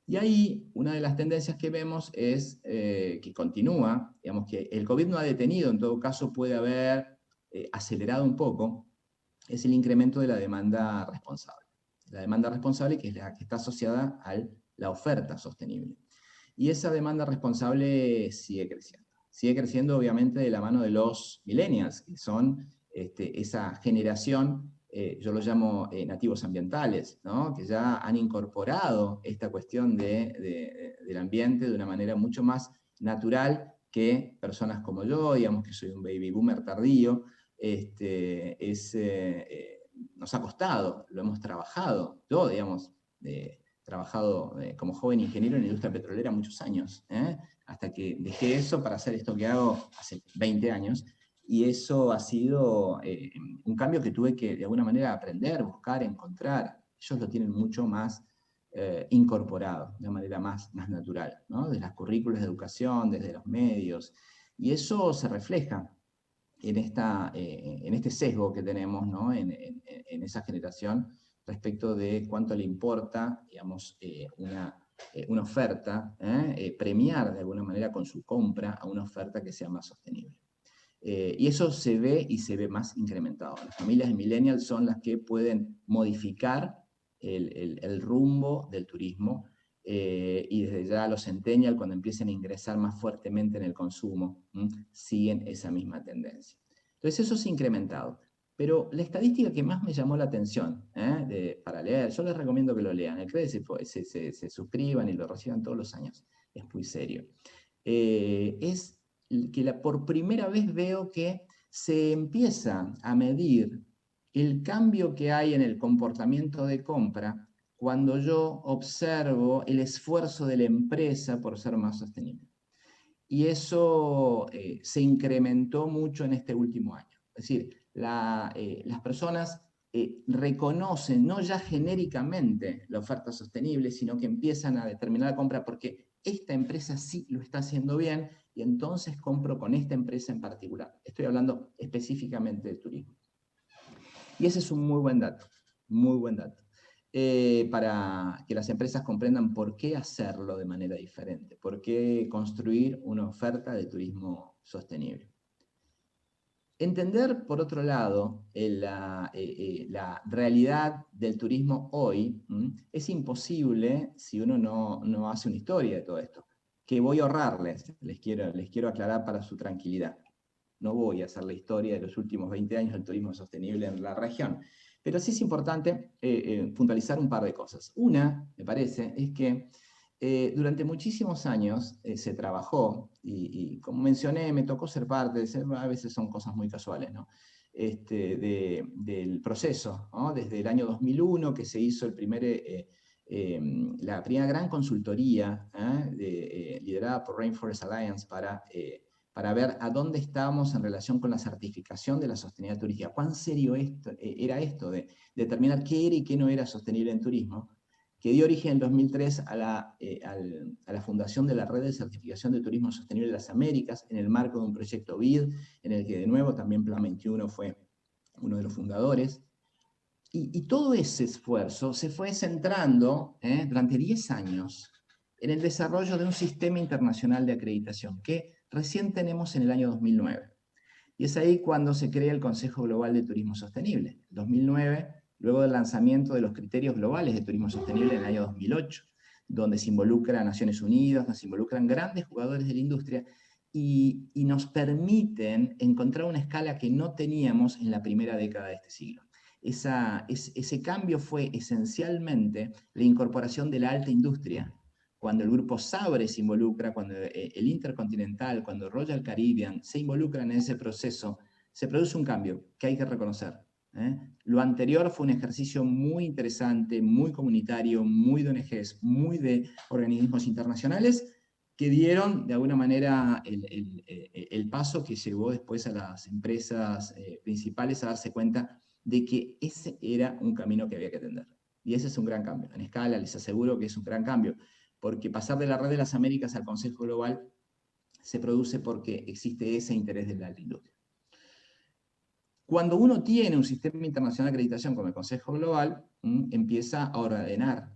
Y ahí una de las tendencias que vemos es que continúa, digamos que el COVID no ha detenido, en todo caso puede haber acelerado un poco, es el incremento de la demanda responsable. La demanda responsable, que es la que está asociada a la oferta sostenible. Y esa demanda responsable sigue creciendo. Sigue creciendo obviamente de la mano de los millennials, que son esa generación, yo lo llamo nativos ambientales, ¿no? Que ya han incorporado esta cuestión del ambiente de una manera mucho más natural que personas como yo, digamos que soy un baby boomer tardío. Nos ha costado, lo hemos trabajado. Yo, digamos, trabajado como joven ingeniero en la industria petrolera muchos años, hasta que dejé eso para hacer esto que hago hace 20 años. Y eso ha sido un cambio que tuve que de alguna manera aprender, buscar, encontrar. Ellos lo tienen mucho más incorporado, de una manera más natural, ¿no? Desde las currículas de educación, desde los medios. Y eso se refleja en este sesgo que tenemos, ¿no? en esa generación respecto de cuánto le importa, digamos, una oferta, premiar de alguna manera con su compra a una oferta que sea más sostenible. Y eso se ve y se ve más incrementado. Las familias de millennials son las que pueden modificar el rumbo del turismo y desde ya los centennials, cuando empiecen a ingresar más fuertemente en el consumo, siguen esa misma tendencia. Entonces eso se ha incrementado. Pero la estadística que más me llamó la atención, para leer, yo les recomiendo que lo lean, el CREDE se suscriban y lo reciban todos los años, es muy serio. Es que por primera vez veo que se empieza a medir el cambio que hay en el comportamiento de compra cuando yo observo el esfuerzo de la empresa por ser más sostenible. Y eso se incrementó mucho en este último año. Es decir, las personas reconocen, no ya genéricamente la oferta sostenible, sino que empiezan a determinar la compra porque esta empresa sí lo está haciendo bien y entonces compro con esta empresa en particular. Estoy hablando específicamente de turismo. Y ese es un muy buen dato, para que las empresas comprendan por qué hacerlo de manera diferente, por qué construir una oferta de turismo sostenible. Entender, por otro lado, la realidad del turismo hoy es imposible si uno no hace una historia de todo esto, que voy a ahorrarles, les quiero aclarar para su tranquilidad. No voy a hacer la historia de los últimos 20 años del turismo sostenible en la región, pero sí es importante puntualizar un par de cosas. Una, me parece, es que durante muchísimos años se trabajó, y como mencioné, me tocó ser parte, a veces son cosas muy casuales, ¿no? Del proceso, ¿no? Desde el año 2001 que se hizo la primera gran consultoría liderada por Rainforest Alliance para ver a dónde estábamos en relación con la certificación de la sostenibilidad turística. ¿Cuán serio era esto de determinar qué era y qué no era sostenible en turismo? Que dio origen en 2003 a la fundación de la Red de Certificación de Turismo Sostenible de las Américas, en el marco de un proyecto BID, en el que de nuevo también Plan 21 fue uno de los fundadores. Y todo ese esfuerzo se fue centrando durante 10 años en el desarrollo de un sistema internacional de acreditación que recién tenemos en el año 2009. Y es ahí cuando se crea el Consejo Global de Turismo Sostenible. 2009, luego del lanzamiento de los criterios globales de turismo sostenible en el año 2008, donde se involucra a Naciones Unidas, nos involucran grandes jugadores de la industria y nos permiten encontrar una escala que no teníamos en la primera década de este siglo. Ese cambio fue esencialmente la incorporación de la alta industria. Cuando el grupo Sabre se involucra, cuando el Intercontinental, cuando Royal Caribbean se involucran en ese proceso, se produce un cambio que hay que reconocer. Lo anterior fue un ejercicio muy interesante, muy comunitario, muy de ONGs, muy de organismos internacionales, que dieron de alguna manera el paso que llevó después a las empresas principales a darse cuenta de que ese era un camino que había que atender. Y ese es un gran cambio. En escala les aseguro que es un gran cambio, porque pasar de la Red de las Américas al Consejo Global se produce porque existe ese interés de la industria. Cuando uno tiene un sistema internacional de acreditación como el Consejo Global, empieza a ordenar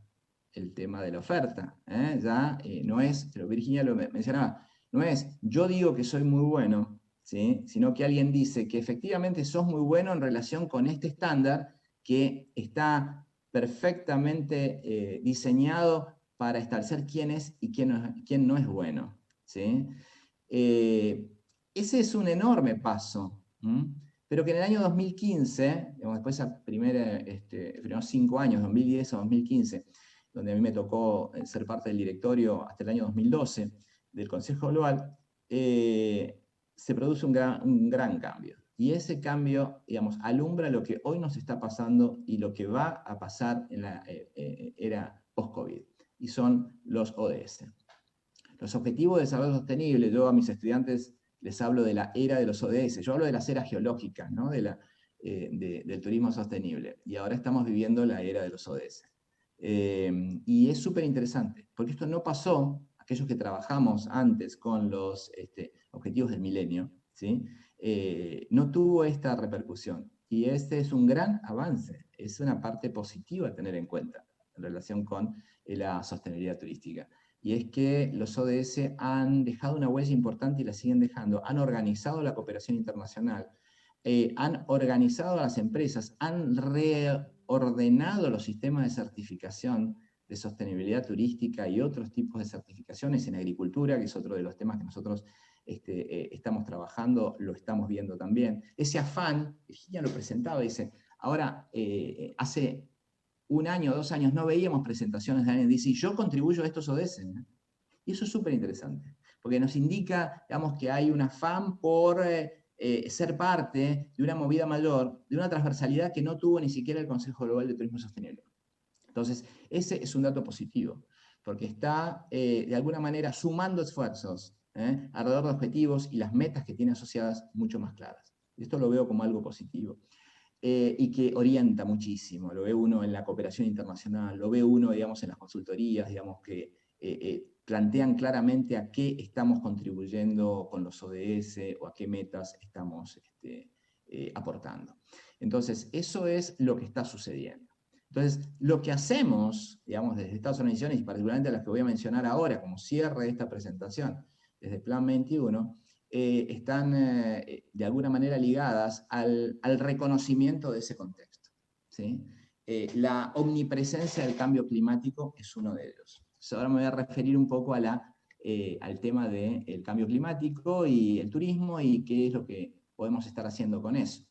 el tema de la oferta. Ya no es, pero Virginia lo mencionaba, no es yo digo que soy muy bueno, ¿sí? Sino que alguien dice que efectivamente sos muy bueno en relación con este estándar que está perfectamente diseñado para establecer quién es y quién no es bueno, ¿sí? Ese es un enorme paso, pero que en el año 2015, digamos, después de los primeros 5 años, 2010 a 2015, donde a mí me tocó ser parte del directorio hasta el año 2012 del Consejo Global, se produce un gran cambio. Y ese cambio, digamos, alumbra lo que hoy nos está pasando y lo que va a pasar en la era post-COVID, y son los ODS. Los Objetivos de Desarrollo Sostenible, yo a mis estudiantes les hablo de la era de los ODS, yo hablo de las eras geológicas, ¿no? Del turismo sostenible, y ahora estamos viviendo la era de los ODS. Y es súper interesante, porque esto no pasó, aquellos que trabajamos antes con los objetivos del milenio, ¿sí? No tuvo esta repercusión. Y este es un gran avance, es una parte positiva a tener en cuenta en relación con la sostenibilidad turística. Y es que los ODS han dejado una huella importante y la siguen dejando. Han organizado la cooperación internacional, han organizado a las empresas, han reordenado los sistemas de certificación de sostenibilidad turística y otros tipos de certificaciones en agricultura, que es otro de los temas que nosotros estamos trabajando, lo estamos viendo también. Ese afán, Virginia lo presentaba, dice, ahora, hace 1 año, 2 años, no veíamos presentaciones de alguien que dice, yo contribuyo a estos ODS, ¿eh? Y eso es súper interesante, porque nos indica, digamos, que hay un afán por ser parte de una movida mayor, de una transversalidad que no tuvo ni siquiera el Consejo Global de Turismo Sostenible. Entonces, ese es un dato positivo, porque está, de alguna manera, sumando esfuerzos alrededor de objetivos y las metas que tiene asociadas mucho más claras. Esto lo veo como algo positivo. Y que orienta muchísimo, lo ve uno en la cooperación internacional, lo ve uno, digamos, en las consultorías, digamos, que plantean claramente a qué estamos contribuyendo con los ODS o a qué metas estamos aportando. Entonces, eso es lo que está sucediendo. Entonces, lo que hacemos, digamos, desde estas organizaciones, y particularmente las que voy a mencionar ahora, como cierre de esta presentación, desde Plan 21, están de alguna manera ligadas al reconocimiento de ese contexto, ¿sí? La omnipresencia del cambio climático es uno de ellos. Entonces ahora me voy a referir un poco al tema del cambio climático y el turismo y qué es lo que podemos estar haciendo con eso.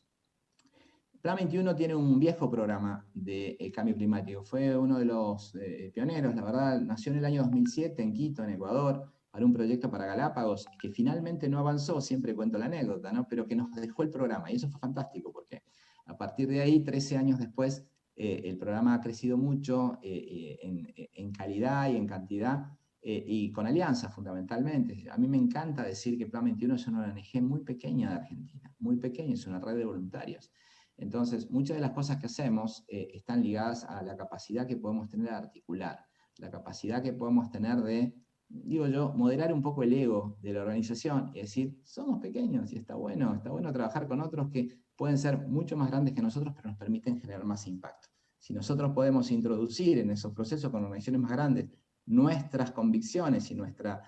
Plan 21 tiene un viejo programa de cambio climático. Fue uno de los pioneros, la verdad, nació en el año 2007 en Quito, en Ecuador, para un proyecto para Galápagos, que finalmente no avanzó, siempre cuento la anécdota, ¿no? Pero que nos dejó el programa, y eso fue fantástico, porque a partir de ahí, 13 años después, el programa ha crecido mucho en calidad y en cantidad, y con alianzas fundamentalmente. A mí me encanta decir que Plan 21 es una ONG muy pequeña de Argentina, muy pequeña, es una red de voluntarios. Entonces, muchas de las cosas que hacemos están ligadas a la capacidad que podemos tener de articular, la capacidad que podemos tener de, digo yo, moderar un poco el ego de la organización y decir, somos pequeños y está bueno trabajar con otros que pueden ser mucho más grandes que nosotros, pero nos permiten generar más impacto. Si nosotros podemos introducir en esos procesos con organizaciones más grandes nuestras convicciones y nuestra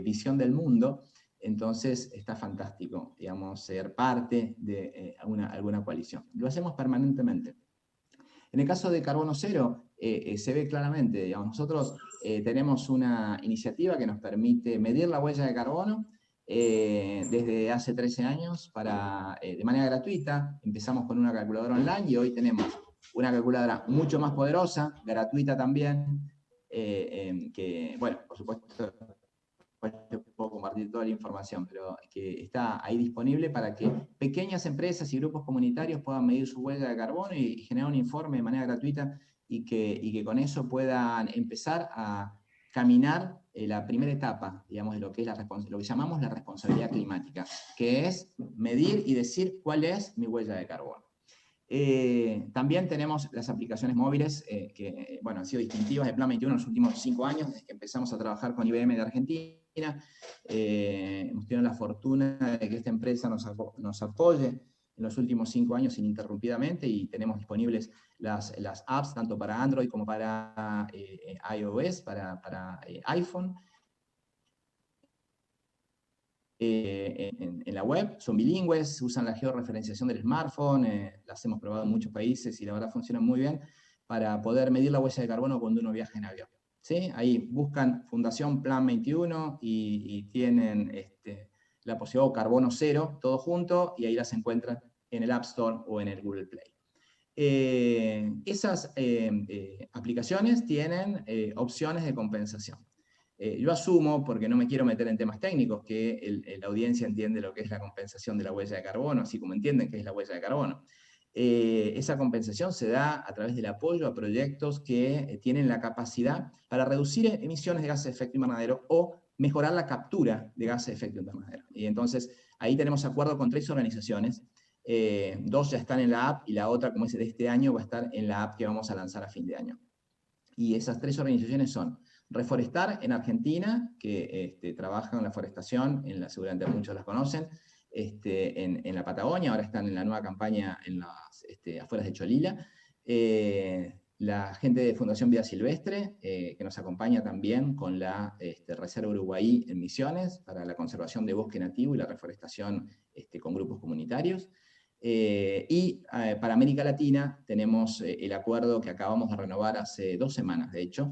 visión del mundo, entonces está fantástico, digamos, ser parte de alguna coalición. Lo hacemos permanentemente. En el caso de Carbono Cero, se ve claramente, digamos, nosotros tenemos una iniciativa que nos permite medir la huella de carbono desde hace 13 años de manera gratuita. Empezamos con una calculadora online y hoy tenemos una calculadora mucho más poderosa, gratuita también, que, bueno, por supuesto, te puedo compartir toda la información, pero que está ahí disponible para que pequeñas empresas y grupos comunitarios puedan medir su huella de carbono y generar un informe de manera gratuita y que con eso puedan empezar a caminar la primera etapa, digamos, de lo que es lo que llamamos la responsabilidad climática, que es medir y decir cuál es mi huella de carbono. También tenemos las aplicaciones móviles que bueno, han sido distintivas de Plan 21 en los últimos 5 años, desde que empezamos a trabajar con IBM de Argentina. Hemos tenido la fortuna de que esta empresa nos apoye en los últimos 5 años ininterrumpidamente y tenemos disponibles las apps tanto para Android como para iOS, para iPhone. En la web, son bilingües, usan la georreferenciación del smartphone, las hemos probado en muchos países y la verdad funcionan muy bien para poder medir la huella de carbono cuando uno viaja en avión. ¿Sí? Ahí buscan Fundación Plan 21 y tienen la posibilidad de Carbono Cero, todo junto, y ahí las encuentran en el App Store o en el Google Play. Esas aplicaciones tienen opciones de compensación. Yo asumo, porque no me quiero meter en temas técnicos, que la audiencia entiende lo que es la compensación de la huella de carbono, así como entienden qué es la huella de carbono. Esa compensación se da a través del apoyo a proyectos que tienen la capacidad para reducir emisiones de gases de efecto invernadero o mejorar la captura de gases de efecto invernadero. Y entonces ahí tenemos acuerdo con 3 organizaciones. 2 ya están en la app y la otra, como es de este año, va a estar en la app que vamos a lanzar a fin de año. Y esas 3 organizaciones son Reforestar en Argentina, que trabaja en la forestación, seguramente muchos las conocen, en la Patagonia, ahora están en la nueva campaña en las afueras de Cholila. La gente de Fundación Vida Silvestre, que nos acompaña también con la Reserva Uruguay en Misiones, para la conservación de bosque nativo y la reforestación con grupos comunitarios. Para América Latina tenemos el acuerdo que acabamos de renovar hace 2 semanas, de hecho,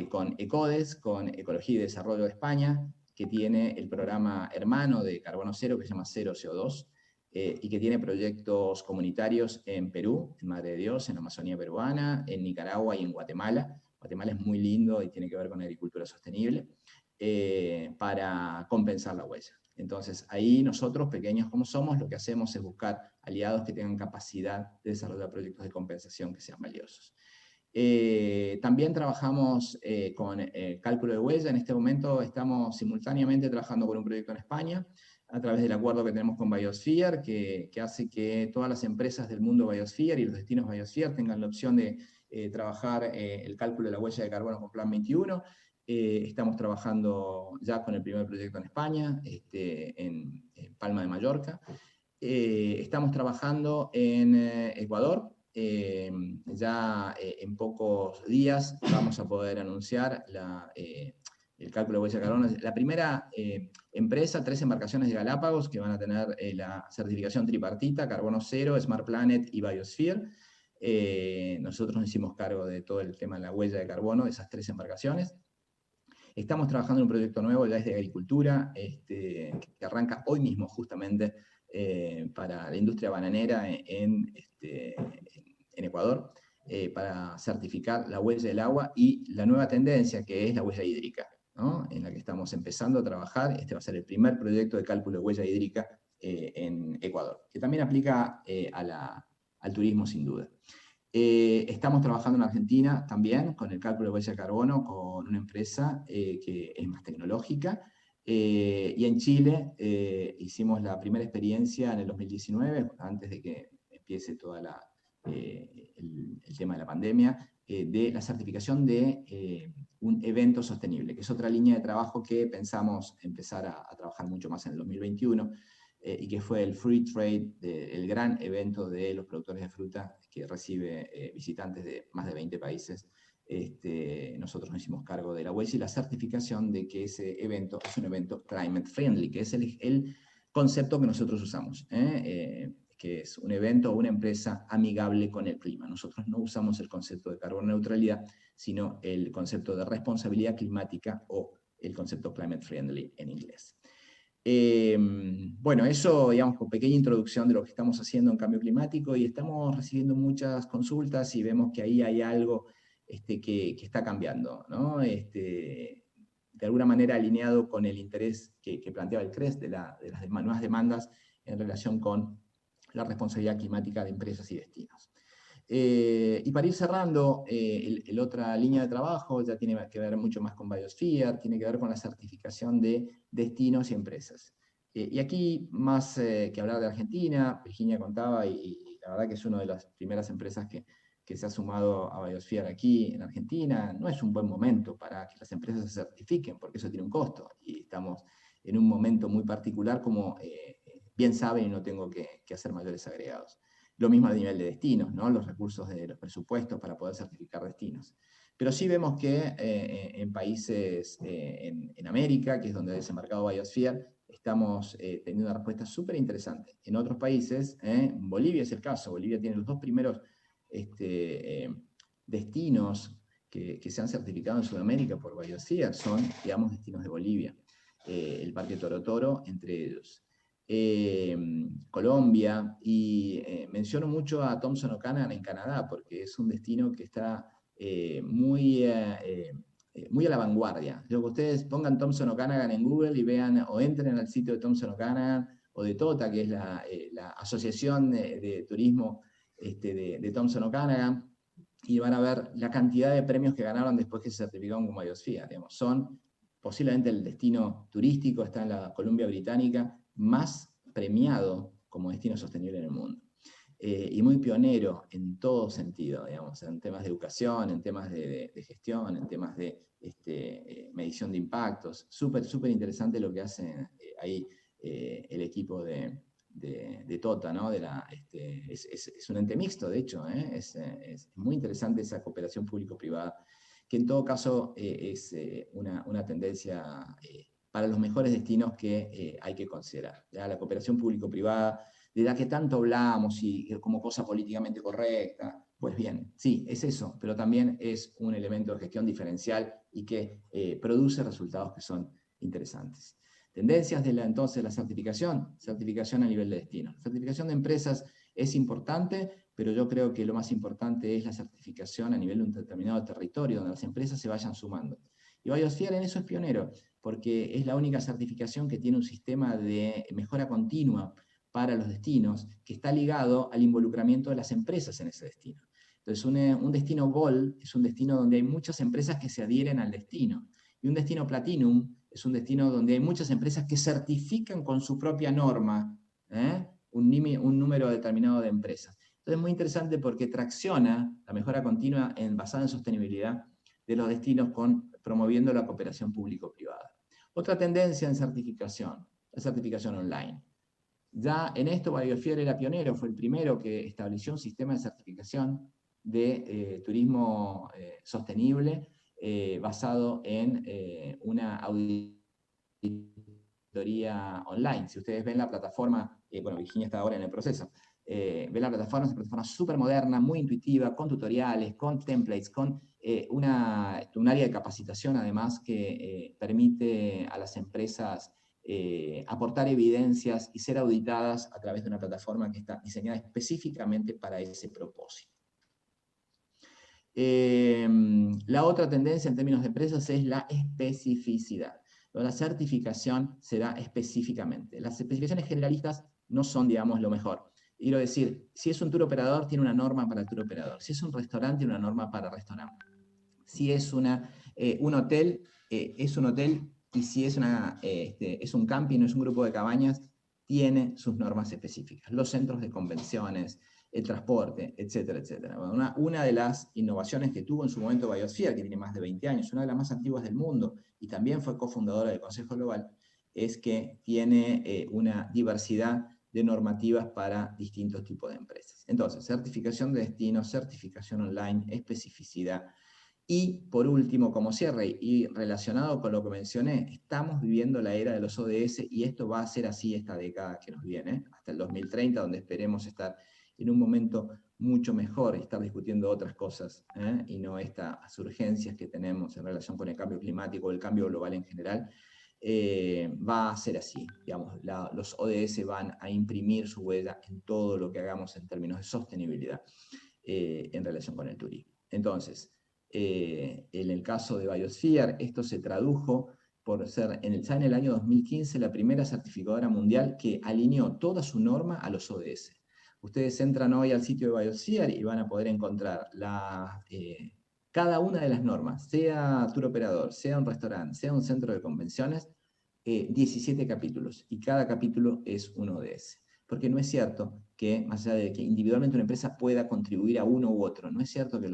con ECODES, con Ecología y Desarrollo de España, que tiene el programa hermano de Carbono Cero, que se llama Cero CO2, y que tiene proyectos comunitarios en Perú, en Madre de Dios, en la Amazonía peruana, en Nicaragua y en Guatemala. Guatemala es muy lindo y tiene que ver con agricultura sostenible, para compensar la huella. Entonces, ahí nosotros, pequeños como somos, lo que hacemos es buscar aliados que tengan capacidad de desarrollar proyectos de compensación que sean valiosos. También trabajamos con cálculo de huella. En este momento estamos simultáneamente trabajando con un proyecto en España, a través del acuerdo que tenemos con Biosphere, que hace que todas las empresas del mundo Biosphere y los destinos Biosphere tengan la opción de trabajar el cálculo de la huella de carbono con Plan 21. Estamos trabajando ya con el primer proyecto en España, en Palma de Mallorca. Estamos trabajando en Ecuador. Ya en pocos días vamos a poder anunciar el cálculo de huella de carbono. La primera empresa, 3 embarcaciones de Galápagos que van a tener la certificación tripartita, Carbono Cero, Smart Planet y Biosphere. Nosotros nos hicimos cargo de todo el tema de la huella de carbono de esas 3 embarcaciones. Estamos trabajando en un proyecto nuevo, ya es de agricultura, que arranca hoy mismo justamente para la industria bananera en Ecuador, para certificar la huella del agua y la nueva tendencia que es la huella hídrica, ¿no? En la que estamos empezando a trabajar. Este va a ser el primer proyecto de cálculo de huella hídrica en Ecuador, que también aplica al turismo sin duda. Estamos trabajando en Argentina también con el cálculo de huella de carbono con una empresa que es más tecnológica, y en Chile hicimos la primera experiencia en el 2019, antes de que empiece todo el tema de la pandemia, de la certificación de un evento sostenible, que es otra línea de trabajo que pensamos empezar a trabajar mucho más en el 2021, y que fue el Free Trade, el gran evento de los productores de fruta que recibe visitantes de más de 20 países. Nosotros nos hicimos cargo de la huella y la certificación de que ese evento es un evento climate friendly, que es el concepto que nosotros usamos, que es un evento o una empresa amigable con el clima. Nosotros no usamos el concepto de carbono neutralidad, sino el concepto de responsabilidad climática o el concepto climate friendly en inglés. Bueno, eso, digamos, con pequeña introducción de lo que estamos haciendo en cambio climático, y estamos recibiendo muchas consultas y vemos que ahí hay algo que está cambiando, ¿no? De alguna manera alineado con el interés que planteaba el CRES de las nuevas demandas en relación con la responsabilidad climática de empresas y destinos. Y para ir cerrando, la otra línea de trabajo ya tiene que ver mucho más con Biosphere, tiene que ver con la certificación de destinos y empresas. Y aquí, más que hablar de Argentina, Virginia contaba, y la verdad que es una de las primeras empresas que se ha sumado a Biosphere aquí en Argentina. No es un buen momento para que las empresas se certifiquen, porque eso tiene un costo, y estamos en un momento muy particular, como bien saben, y no tengo que hacer mayores agregados. Lo mismo a nivel de destinos, ¿no? Los recursos de los presupuestos para poder certificar destinos. Pero sí vemos que en países en América, que es donde ha desembarcado Biosphere, estamos teniendo una respuesta súper interesante. En otros países, Bolivia es el caso. Bolivia tiene los 2 primeros destinos que se han certificado en Sudamérica por Biosphere. Son, digamos, destinos de Bolivia. El Parque Toro Toro, entre ellos. Colombia, y menciono mucho a Thompson O'Callaghan en Canadá, porque es un destino que está muy a la vanguardia. Yo que ustedes pongan Thompson O'Callaghan en Google y vean, o entren al sitio de Thompson O'Callaghan o de TOTA, que es la asociación de turismo de Thompson O'Callaghan, y van a ver la cantidad de premios que ganaron después que se certificaron como Biosphere. Digamos. Son posiblemente el destino turístico, está en la Columbia Británica, más premiado como destino sostenible en el mundo. Y muy pionero en todo sentido, digamos, en temas de educación, en temas de gestión, en temas de medición de impactos. Súper, súper interesante lo que hace ahí el equipo de TOTA, ¿no? Es un ente mixto, de hecho, es muy interesante esa cooperación público-privada, que en todo caso es una tendencia para los mejores destinos que hay que considerar. ¿Ya? La cooperación público-privada de la que tanto hablamos y como cosa políticamente correcta. Pues bien, sí, es eso, pero también es un elemento de gestión diferencial y que produce resultados que son interesantes. Tendencias de entonces la certificación a nivel de destino. Certificación de empresas es importante, pero yo creo que lo más importante es la certificación a nivel de un determinado territorio, donde las empresas se vayan sumando. Y Biosphere en eso es pionero, porque es la única certificación que tiene un sistema de mejora continua para los destinos, que está ligado al involucramiento de las empresas en ese destino. Entonces, un destino Gold es un destino donde hay muchas empresas que se adhieren al destino. Y un destino Platinum es un destino donde hay muchas empresas que certifican con su propia norma un número determinado de empresas. Entonces, es muy interesante porque tracciona la mejora continua basada en sostenibilidad de los destinos promoviendo la cooperación público-privada. Otra tendencia en certificación, la certificación online. Ya en esto Biosphere era pionero, fue el primero que estableció un sistema de certificación de turismo sostenible basado en una auditoría online. Si ustedes ven la plataforma, bueno, Virginia está ahora en el proceso, ven la plataforma, es una plataforma súper moderna, muy intuitiva, con tutoriales, con templates, con un área de capacitación además que permite a las empresas aportar evidencias y ser auditadas a través de una plataforma que está diseñada específicamente para ese propósito. La otra tendencia en términos de empresas es la especificidad. La certificación se da específicamente. Las especificaciones generalistas no son, digamos, lo mejor. Quiero decir, si es un tour operador, tiene una norma para tour operador. Si es un restaurante, tiene una norma para restaurante. Si es un hotel, es un hotel, y si es un camping, no es un grupo de cabañas, tiene sus normas específicas. Los centros de convenciones, el transporte, etcétera, etcétera. Una de las innovaciones que tuvo en su momento Biosphere, que tiene más de 20 años, una de las más antiguas del mundo, y también fue cofundadora del Consejo Global, es que tiene una diversidad de normativas para distintos tipos de empresas. Entonces, certificación de destino, certificación online, especificidad. Y por último, como cierre y relacionado con lo que mencioné, estamos viviendo la era de los ODS y esto va a ser así esta década que nos viene, hasta el 2030, donde esperemos estar en un momento mucho mejor y estar discutiendo otras cosas, y no estas urgencias que tenemos en relación con el cambio climático o el cambio global en general. Va a ser así, digamos, los ODS van a imprimir su huella en todo lo que hagamos en términos de sostenibilidad en relación con el turismo. Entonces, en el caso de Biosphere, esto se tradujo por ser, ya en el año 2015, la primera certificadora mundial que alineó toda su norma a los ODS. Ustedes entran hoy al sitio de Biosphere y van a poder encontrar cada una de las normas, sea tour operador, sea un restaurante, sea un centro de convenciones, 17 capítulos, y cada capítulo es un ODS. Porque no es cierto que, más allá de que individualmente una empresa pueda contribuir a uno u otro, no es cierto que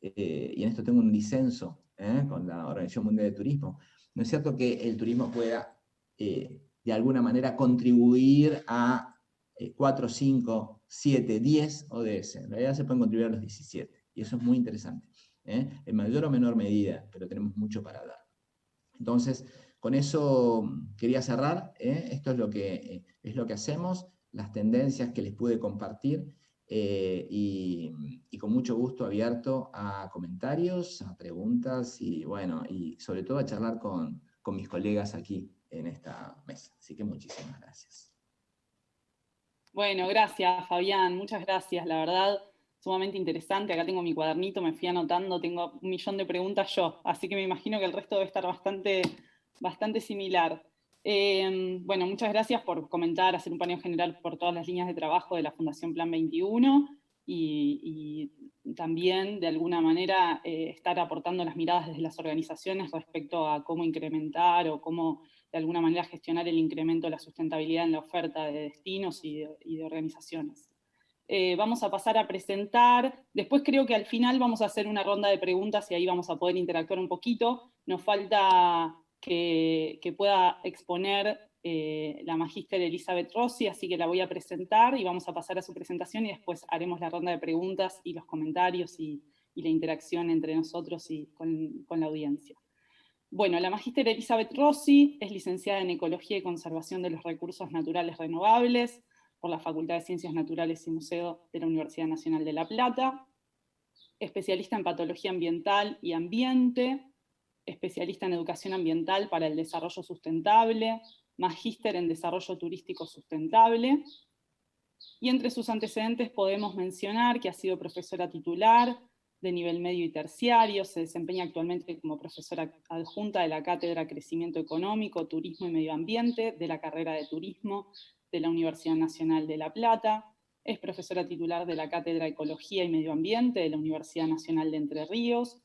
y en esto tengo un disenso con la Organización Mundial de Turismo, no es cierto que el turismo pueda de alguna manera contribuir a 4, 5, 7, 10 ODS. En realidad se pueden contribuir a los 17, y eso es muy interesante. En mayor o menor medida, pero tenemos mucho para dar. Entonces, con eso quería cerrar. Esto es lo que hacemos, las tendencias que les pude compartir, y con mucho gusto abierto a comentarios, a preguntas y bueno, y sobre todo a charlar con mis colegas aquí en esta mesa. Así que muchísimas gracias. Bueno, gracias Fabián, muchas gracias, la verdad, sumamente interesante. Acá tengo mi cuadernito, me fui anotando, tengo 1.000.000 de preguntas yo, así que me imagino que el resto debe estar bastante similar. Bueno, muchas gracias por comentar, hacer un paneo general por todas las líneas de trabajo de la Fundación Plan 21 y también, de alguna manera, estar aportando las miradas desde las organizaciones respecto a cómo incrementar o cómo, de alguna manera, gestionar el incremento de la sustentabilidad en la oferta de destinos y de organizaciones. Vamos a pasar a presentar, después creo que al final vamos a hacer una ronda de preguntas y ahí vamos a poder interactuar un poquito. Nos falta que pueda exponer la magíster Elizabeth Rossi, así que la voy a presentar y vamos a pasar a su presentación y después haremos la ronda de preguntas y los comentarios y la interacción entre nosotros y con la audiencia. Bueno, la magíster Elizabeth Rossi es licenciada en Ecología y Conservación de los Recursos Naturales Renovables por la Facultad de Ciencias Naturales y Museo de la Universidad Nacional de La Plata, especialista en Patología Ambiental y Ambiente, especialista en Educación Ambiental para el Desarrollo Sustentable, magíster en Desarrollo Turístico Sustentable, y entre sus antecedentes podemos mencionar que ha sido profesora titular de nivel medio y terciario, se desempeña actualmente como profesora adjunta de la Cátedra Crecimiento Económico, Turismo y Medio Ambiente de la carrera de Turismo de la Universidad Nacional de La Plata, es profesora titular de la Cátedra Ecología y Medio Ambiente de la Universidad Nacional de Entre Ríos,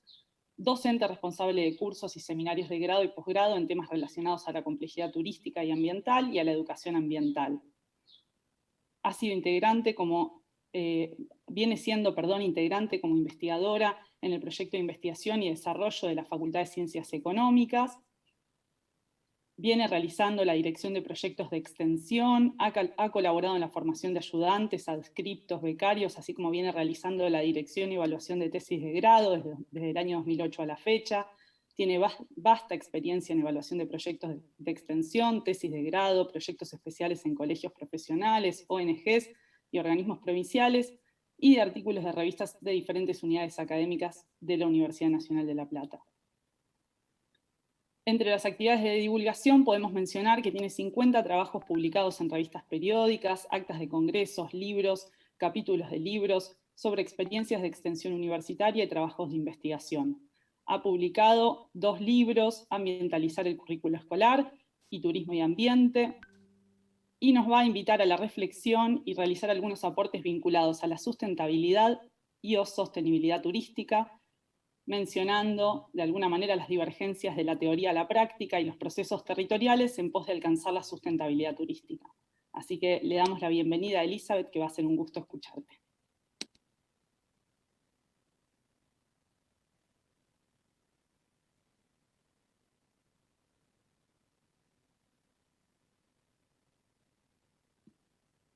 docente responsable de cursos y seminarios de grado y posgrado en temas relacionados a la complejidad turística y ambiental y a la educación ambiental. Ha sido integrante viene siendo integrante como investigadora en el proyecto de investigación y desarrollo de la Facultad de Ciencias Económicas, viene realizando la dirección de proyectos de extensión, ha colaborado en la formación de ayudantes, adscriptos, becarios, así como viene realizando la dirección y evaluación de tesis de grado desde el año 2008 a la fecha, tiene vasta experiencia en evaluación de proyectos de extensión, tesis de grado, proyectos especiales en colegios profesionales, ONGs y organismos provinciales, y de artículos de revistas de diferentes unidades académicas de la Universidad Nacional de La Plata. Entre las actividades de divulgación podemos mencionar que tiene 50 trabajos publicados en revistas periódicas, actas de congresos, libros, capítulos de libros, sobre experiencias de extensión universitaria y trabajos de investigación. Ha publicado 2 libros, Ambientalizar el currículo escolar y Turismo y Ambiente, y nos va a invitar a la reflexión y realizar algunos aportes vinculados a la sustentabilidad y o sostenibilidad turística, mencionando de alguna manera las divergencias de la teoría a la práctica y los procesos territoriales en pos de alcanzar la sustentabilidad turística. Así que le damos la bienvenida a Elizabeth, que va a ser un gusto escucharte.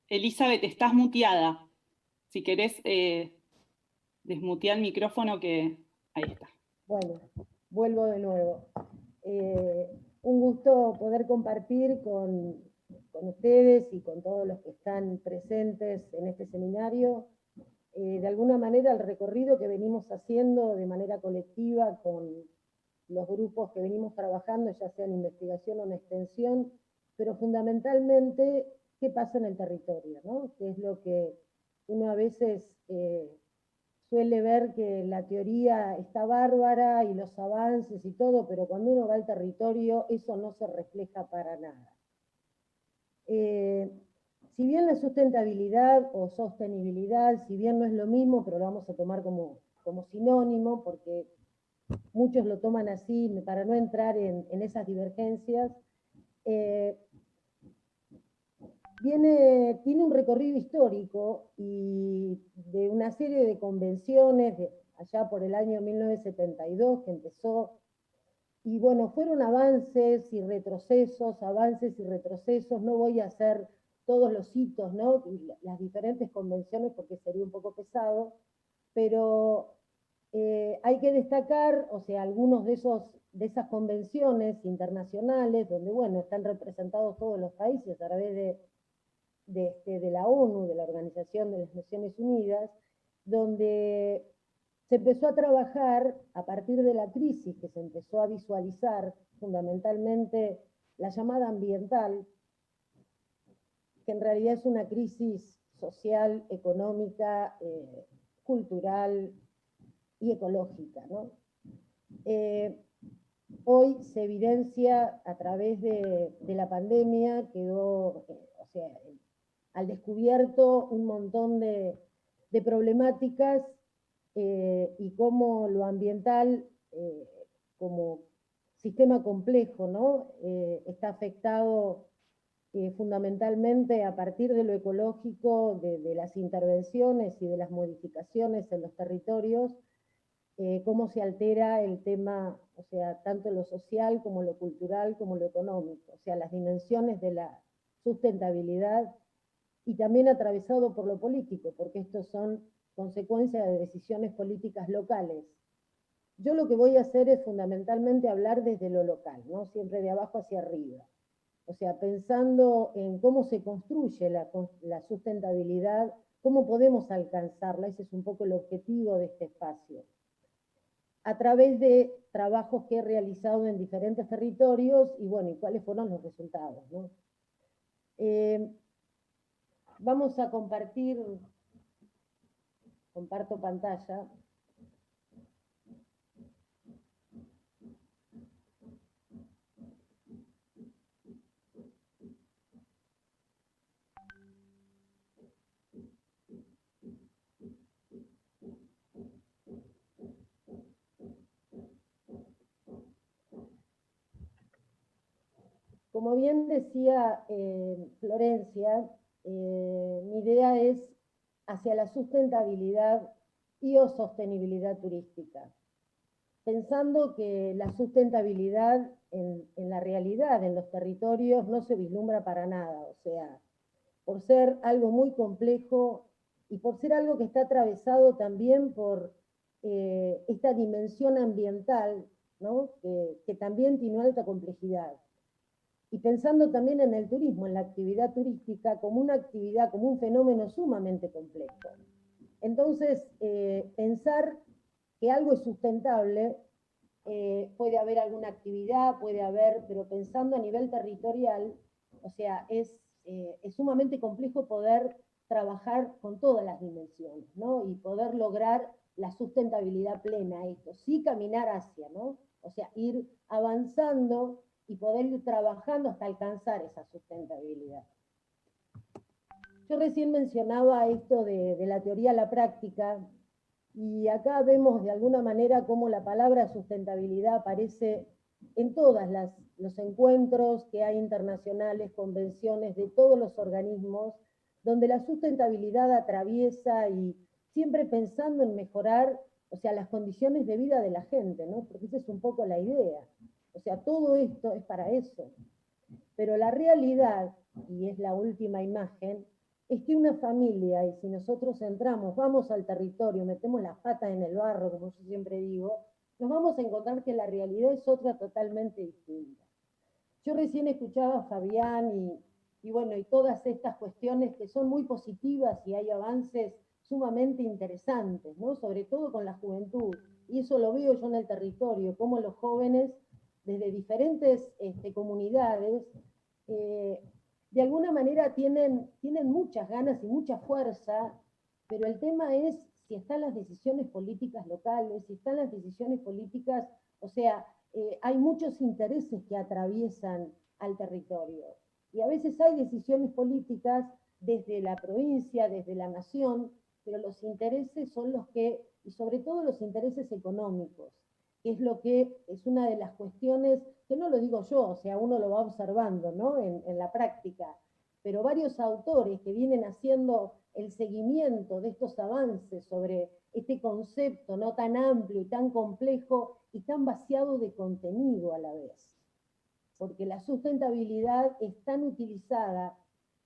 Elizabeth, estás muteada. Si querés desmutear el micrófono, que ahí está. Bueno, vuelvo de nuevo. Un gusto poder compartir con ustedes y con todos los que están presentes en este seminario, de alguna manera el recorrido que venimos haciendo de manera colectiva con los grupos que venimos trabajando, ya sea en investigación o en extensión, pero fundamentalmente qué pasa en el territorio, ¿no? Que es lo que uno a veces suele ver que la teoría está bárbara y los avances y todo, pero cuando uno va al territorio eso no se refleja para nada. Si bien la sustentabilidad o sostenibilidad, si bien no es lo mismo, pero lo vamos a tomar como sinónimo, porque muchos lo toman así para no entrar en esas divergencias, tiene un recorrido histórico y de una serie de convenciones allá por el año 1972 que empezó, y bueno, fueron avances y retrocesos, no voy a hacer todos los hitos, ¿no? Las diferentes convenciones porque sería un poco pesado, pero hay que destacar, o sea, algunos de esas convenciones internacionales, donde, bueno, están representados todos los países a través de la ONU, de la Organización de las Naciones Unidas, donde se empezó a trabajar a partir de la crisis que se empezó a visualizar, fundamentalmente la llamada ambiental, que en realidad es una crisis social, económica, cultural y ecológica, ¿no? Hoy se evidencia a través de la pandemia, quedó, o sea, al descubierto un montón de problemáticas y cómo lo ambiental, como sistema complejo, ¿no? Está afectado fundamentalmente a partir de lo ecológico, de las intervenciones y de las modificaciones en los territorios, cómo se altera el tema, o sea, tanto lo social como lo cultural como lo económico, o sea, las dimensiones de la sustentabilidad, y también atravesado por lo político, porque estos son consecuencias de decisiones políticas locales. Yo lo que voy a hacer es fundamentalmente hablar desde lo local, ¿no? Siempre de abajo hacia arriba. O sea, pensando en cómo se construye la sustentabilidad, cómo podemos alcanzarla, ese es un poco el objetivo de este espacio. A través de trabajos que he realizado en diferentes territorios y bueno, y cuáles fueron los resultados, ¿no? Vamos a compartir, comparto pantalla. Como bien decía Florencia, mi idea es hacia la sustentabilidad y o sostenibilidad turística. Pensando que la sustentabilidad en la realidad, en los territorios, no se vislumbra para nada. O sea, por ser algo muy complejo y por ser algo que está atravesado también por esta dimensión ambiental, ¿no? que también tiene alta complejidad. Y pensando también en el turismo, en la actividad turística, como una actividad, como un fenómeno sumamente complejo. Entonces, pensar que algo es sustentable, puede haber alguna actividad, puede haber, pero pensando a nivel territorial, o sea, es sumamente complejo poder trabajar con todas las dimensiones, ¿no? Y poder lograr la sustentabilidad plena, esto, sí caminar hacia, ¿no? O sea, ir avanzando y poder ir trabajando hasta alcanzar esa sustentabilidad. Yo recién mencionaba esto de la teoría a la práctica, y acá vemos de alguna manera cómo la palabra sustentabilidad aparece en todos los encuentros que hay internacionales, convenciones de todos los organismos, donde la sustentabilidad atraviesa y siempre pensando en mejorar, o sea, las condiciones de vida de la gente, ¿no? Porque esa es un poco la idea. O sea, todo esto es para eso. Pero la realidad, y es la última imagen, es que una familia, y si nosotros entramos, vamos al territorio, metemos las patas en el barro, como yo siempre digo, nos vamos a encontrar que la realidad es otra totalmente distinta. Yo recién escuchaba a Fabián y bueno, y todas estas cuestiones que son muy positivas y hay avances sumamente interesantes, ¿no? Sobre todo con la juventud. Y eso lo veo yo en el territorio, cómo los jóvenes desde diferentes comunidades de alguna manera tienen muchas ganas y mucha fuerza, pero el tema es si están las decisiones políticas locales, si están las decisiones políticas, o sea, hay muchos intereses que atraviesan al territorio. Y a veces hay decisiones políticas desde la provincia, desde la nación, pero los intereses son los que, y sobre todo los intereses económicos, que es lo que es una de las cuestiones, que no lo digo yo, o sea, uno lo va observando, ¿no? en la práctica, pero varios autores que vienen haciendo el seguimiento de estos avances sobre este concepto no tan amplio y tan complejo y tan vaciado de contenido a la vez. Porque la sustentabilidad es tan utilizada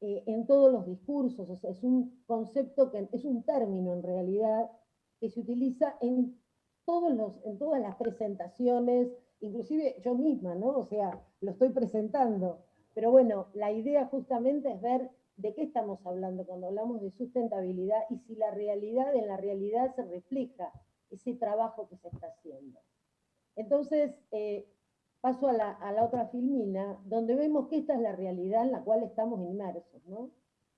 en todos los discursos, o sea, es un concepto que es un término en realidad que se utiliza en todas las presentaciones, inclusive yo misma, ¿no? O sea, lo estoy presentando. Pero bueno, la idea justamente es ver de qué estamos hablando cuando hablamos de sustentabilidad y si la realidad, en la realidad se refleja ese trabajo que se está haciendo. Entonces, paso a la otra filmina, donde vemos que esta es la realidad en la cual estamos inmersos, ¿no?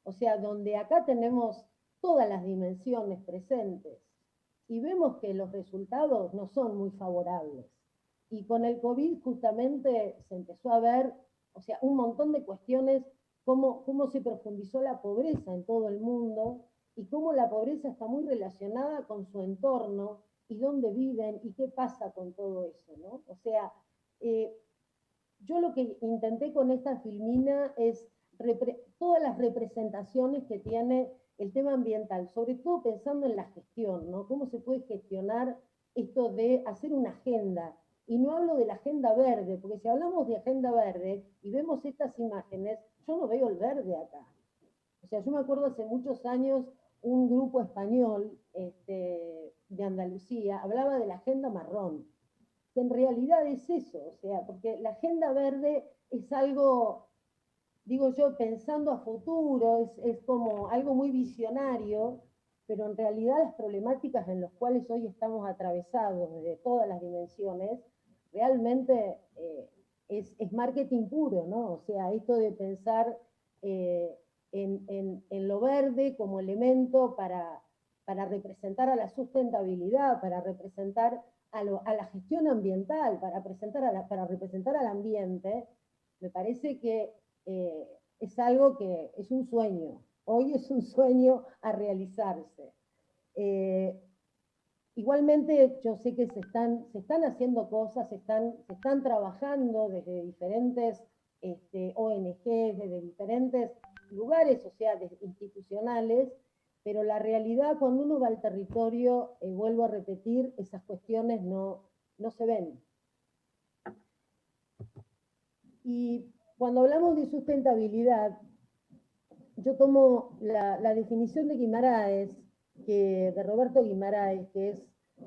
O sea, donde acá tenemos todas las dimensiones presentes y vemos que los resultados no son muy favorables. Y con el COVID justamente se empezó a ver, o sea, un montón de cuestiones, cómo se profundizó la pobreza en todo el mundo y cómo la pobreza está muy relacionada con su entorno y dónde viven y qué pasa con todo eso, ¿no? O sea, yo lo que intenté con esta filmina es todas las representaciones que tiene el tema ambiental, sobre todo pensando en la gestión, ¿no? Cómo se puede gestionar esto de hacer una agenda. Y no hablo de la agenda verde, porque si hablamos de agenda verde y vemos estas imágenes, yo no veo el verde acá. O sea, yo me acuerdo hace muchos años un grupo español de Andalucía hablaba de la agenda marrón, que en realidad es eso, o sea, porque la agenda verde es algo digo yo, pensando a futuro, es como algo muy visionario, pero en realidad las problemáticas en las cuales hoy estamos atravesados desde todas las dimensiones, realmente es marketing puro, ¿no? O sea, esto de pensar en lo verde como elemento para representar a la sustentabilidad, para representar a la gestión ambiental, para representar al ambiente, me parece que es algo que es un sueño. Hoy es un sueño a realizarse. Igualmente, yo sé que se están haciendo cosas, se están trabajando desde diferentes ONGs, desde diferentes lugares, o sea, institucionales, pero la realidad, cuando uno va al territorio, vuelvo a repetir, esas cuestiones no se ven. Y cuando hablamos de sustentabilidad, yo tomo la definición de Guimaraes, de Roberto Guimaraes, que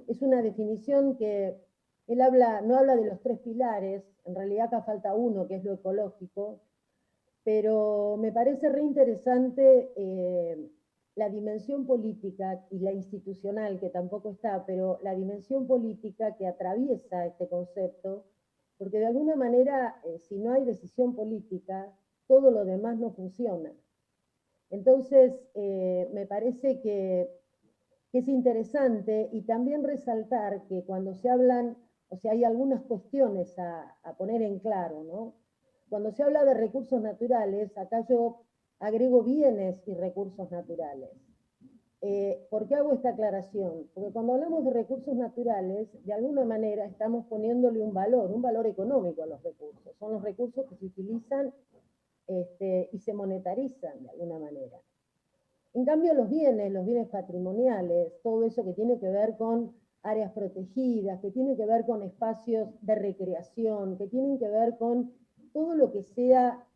es una definición que él no habla de los 3 pilares, en realidad acá falta uno, que es lo ecológico, pero me parece re interesante la dimensión política y la institucional, que tampoco está, pero la dimensión política que atraviesa este concepto, porque de alguna manera, si no hay decisión política, todo lo demás no funciona. Entonces, me parece que es interesante, y también resaltar que cuando se hablan, o sea, hay algunas cuestiones a poner en claro, ¿no? Cuando se habla de recursos naturales, acá yo agrego bienes y recursos naturales. ¿Por qué hago esta aclaración? Porque cuando hablamos de recursos naturales, de alguna manera estamos poniéndole un valor económico a los recursos. Son los recursos que se utilizan y se monetarizan de alguna manera. En cambio, los bienes patrimoniales, todo eso que tiene que ver con áreas protegidas, que tiene que ver con espacios de recreación, que tienen que ver con todo lo que sea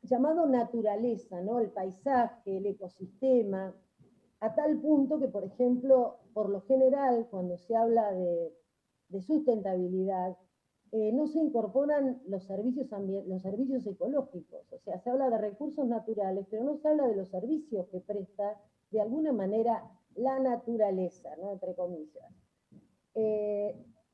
llamado naturaleza, ¿no? El paisaje, el ecosistema, a tal punto que, por ejemplo, por lo general, cuando se habla de sustentabilidad, no se incorporan los servicios ecológicos. O sea, se habla de recursos naturales, pero no se habla de los servicios que presta de alguna manera la naturaleza, ¿no? Entre comillas.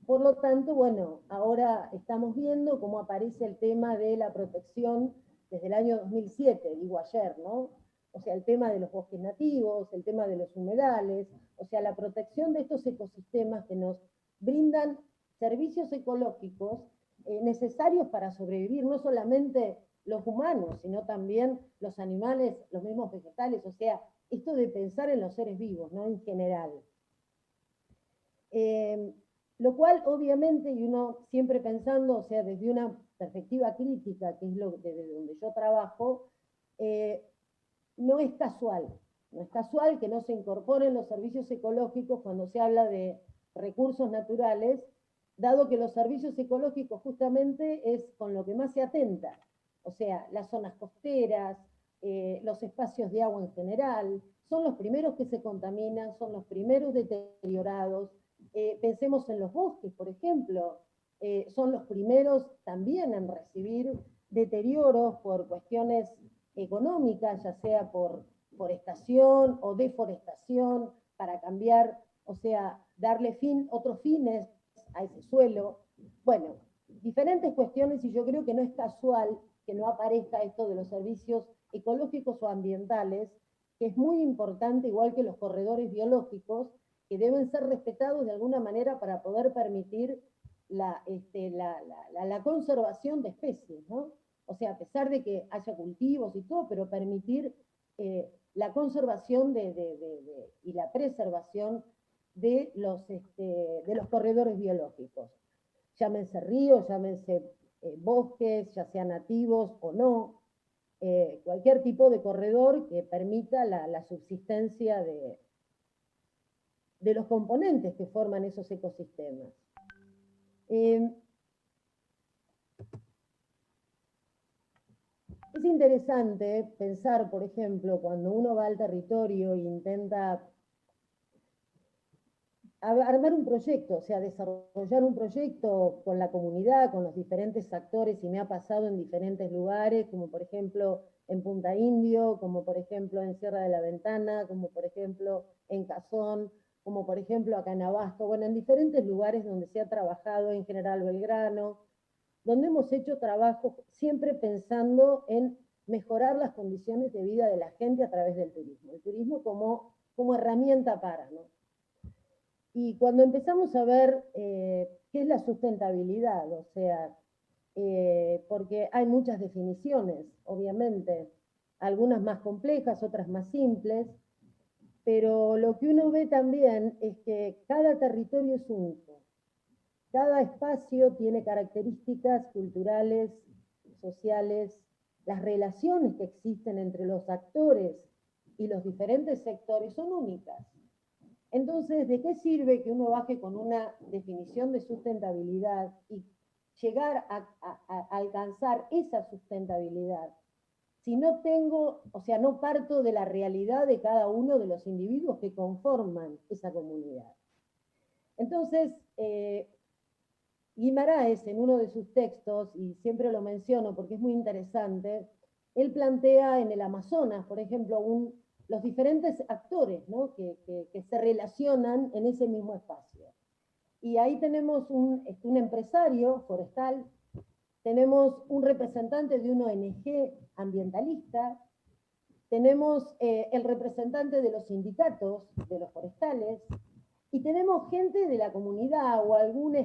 Por lo tanto, bueno, ahora estamos viendo cómo aparece el tema de la protección desde el año 2007, digo ayer, ¿no? O sea, el tema de los bosques nativos, el tema de los humedales, o sea, la protección de estos ecosistemas que nos brindan servicios ecológicos necesarios para sobrevivir, no solamente los humanos, sino también los animales, los mismos vegetales, o sea, esto de pensar en los seres vivos, ¿no? En general. Lo cual, obviamente, y uno siempre pensando, o sea, desde una perspectiva crítica, que es desde donde yo trabajo, no es casual. No es casual que no se incorporen los servicios ecológicos cuando se habla de recursos naturales, dado que los servicios ecológicos justamente es con lo que más se atenta. O sea, las zonas costeras, los espacios de agua en general, son los primeros que se contaminan, son los primeros deteriorados. Pensemos en los bosques, por ejemplo, son los primeros también en recibir deterioros por cuestiones económicas, ya sea por forestación o deforestación, para cambiar, o sea, darle otros fines a ese suelo. Bueno, diferentes cuestiones, y yo creo que no es casual que no aparezca esto de los servicios ecológicos o ambientales, que es muy importante, igual que los corredores biológicos, que deben ser respetados de alguna manera para poder permitir la conservación de especies, ¿no? O sea, a pesar de que haya cultivos y todo, pero permitir la conservación y la preservación de los corredores biológicos. Llámense ríos, llámense bosques, ya sean nativos o no, cualquier tipo de corredor que permita la subsistencia de los componentes que forman esos ecosistemas. Es interesante pensar, por ejemplo, cuando uno va al territorio e intenta armar un proyecto, o sea, desarrollar un proyecto con la comunidad, con los diferentes actores, y me ha pasado en diferentes lugares, como por ejemplo en Punta Indio, como por ejemplo en Sierra de la Ventana, como por ejemplo en Cazón, como por ejemplo acá en Abasto, bueno, en diferentes lugares donde se ha trabajado, en General Belgrano, donde hemos hecho trabajo siempre pensando en mejorar las condiciones de vida de la gente a través del turismo. El turismo como herramienta para, ¿no? Y cuando empezamos a ver qué es la sustentabilidad, o sea, porque hay muchas definiciones, obviamente, algunas más complejas, otras más simples, pero lo que uno ve también es que cada territorio es único. Cada espacio tiene características culturales, sociales, las relaciones que existen entre los actores y los diferentes sectores son únicas. Entonces, ¿de qué sirve que uno baje con una definición de sustentabilidad y llegar a alcanzar esa sustentabilidad si no tengo, o sea, no parto de la realidad de cada uno de los individuos que conforman esa comunidad? Entonces, Guimarães, en uno de sus textos, y siempre lo menciono porque es muy interesante, él plantea en el Amazonas, por ejemplo, los diferentes actores, ¿no? que se relacionan en ese mismo espacio. Y ahí tenemos un empresario forestal, tenemos un representante de una ONG ambientalista, tenemos el representante de los sindicatos, de los forestales, y tenemos gente de la comunidad o algún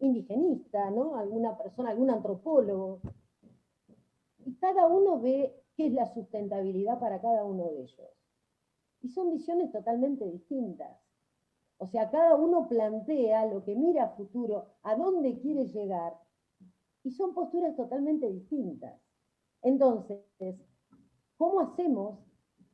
indigenista, ¿no? Alguna persona, algún antropólogo. Y cada uno ve qué es la sustentabilidad para cada uno de ellos. Y son visiones totalmente distintas. O sea, cada uno plantea lo que mira a futuro, a dónde quiere llegar, y son posturas totalmente distintas. Entonces, ¿cómo hacemos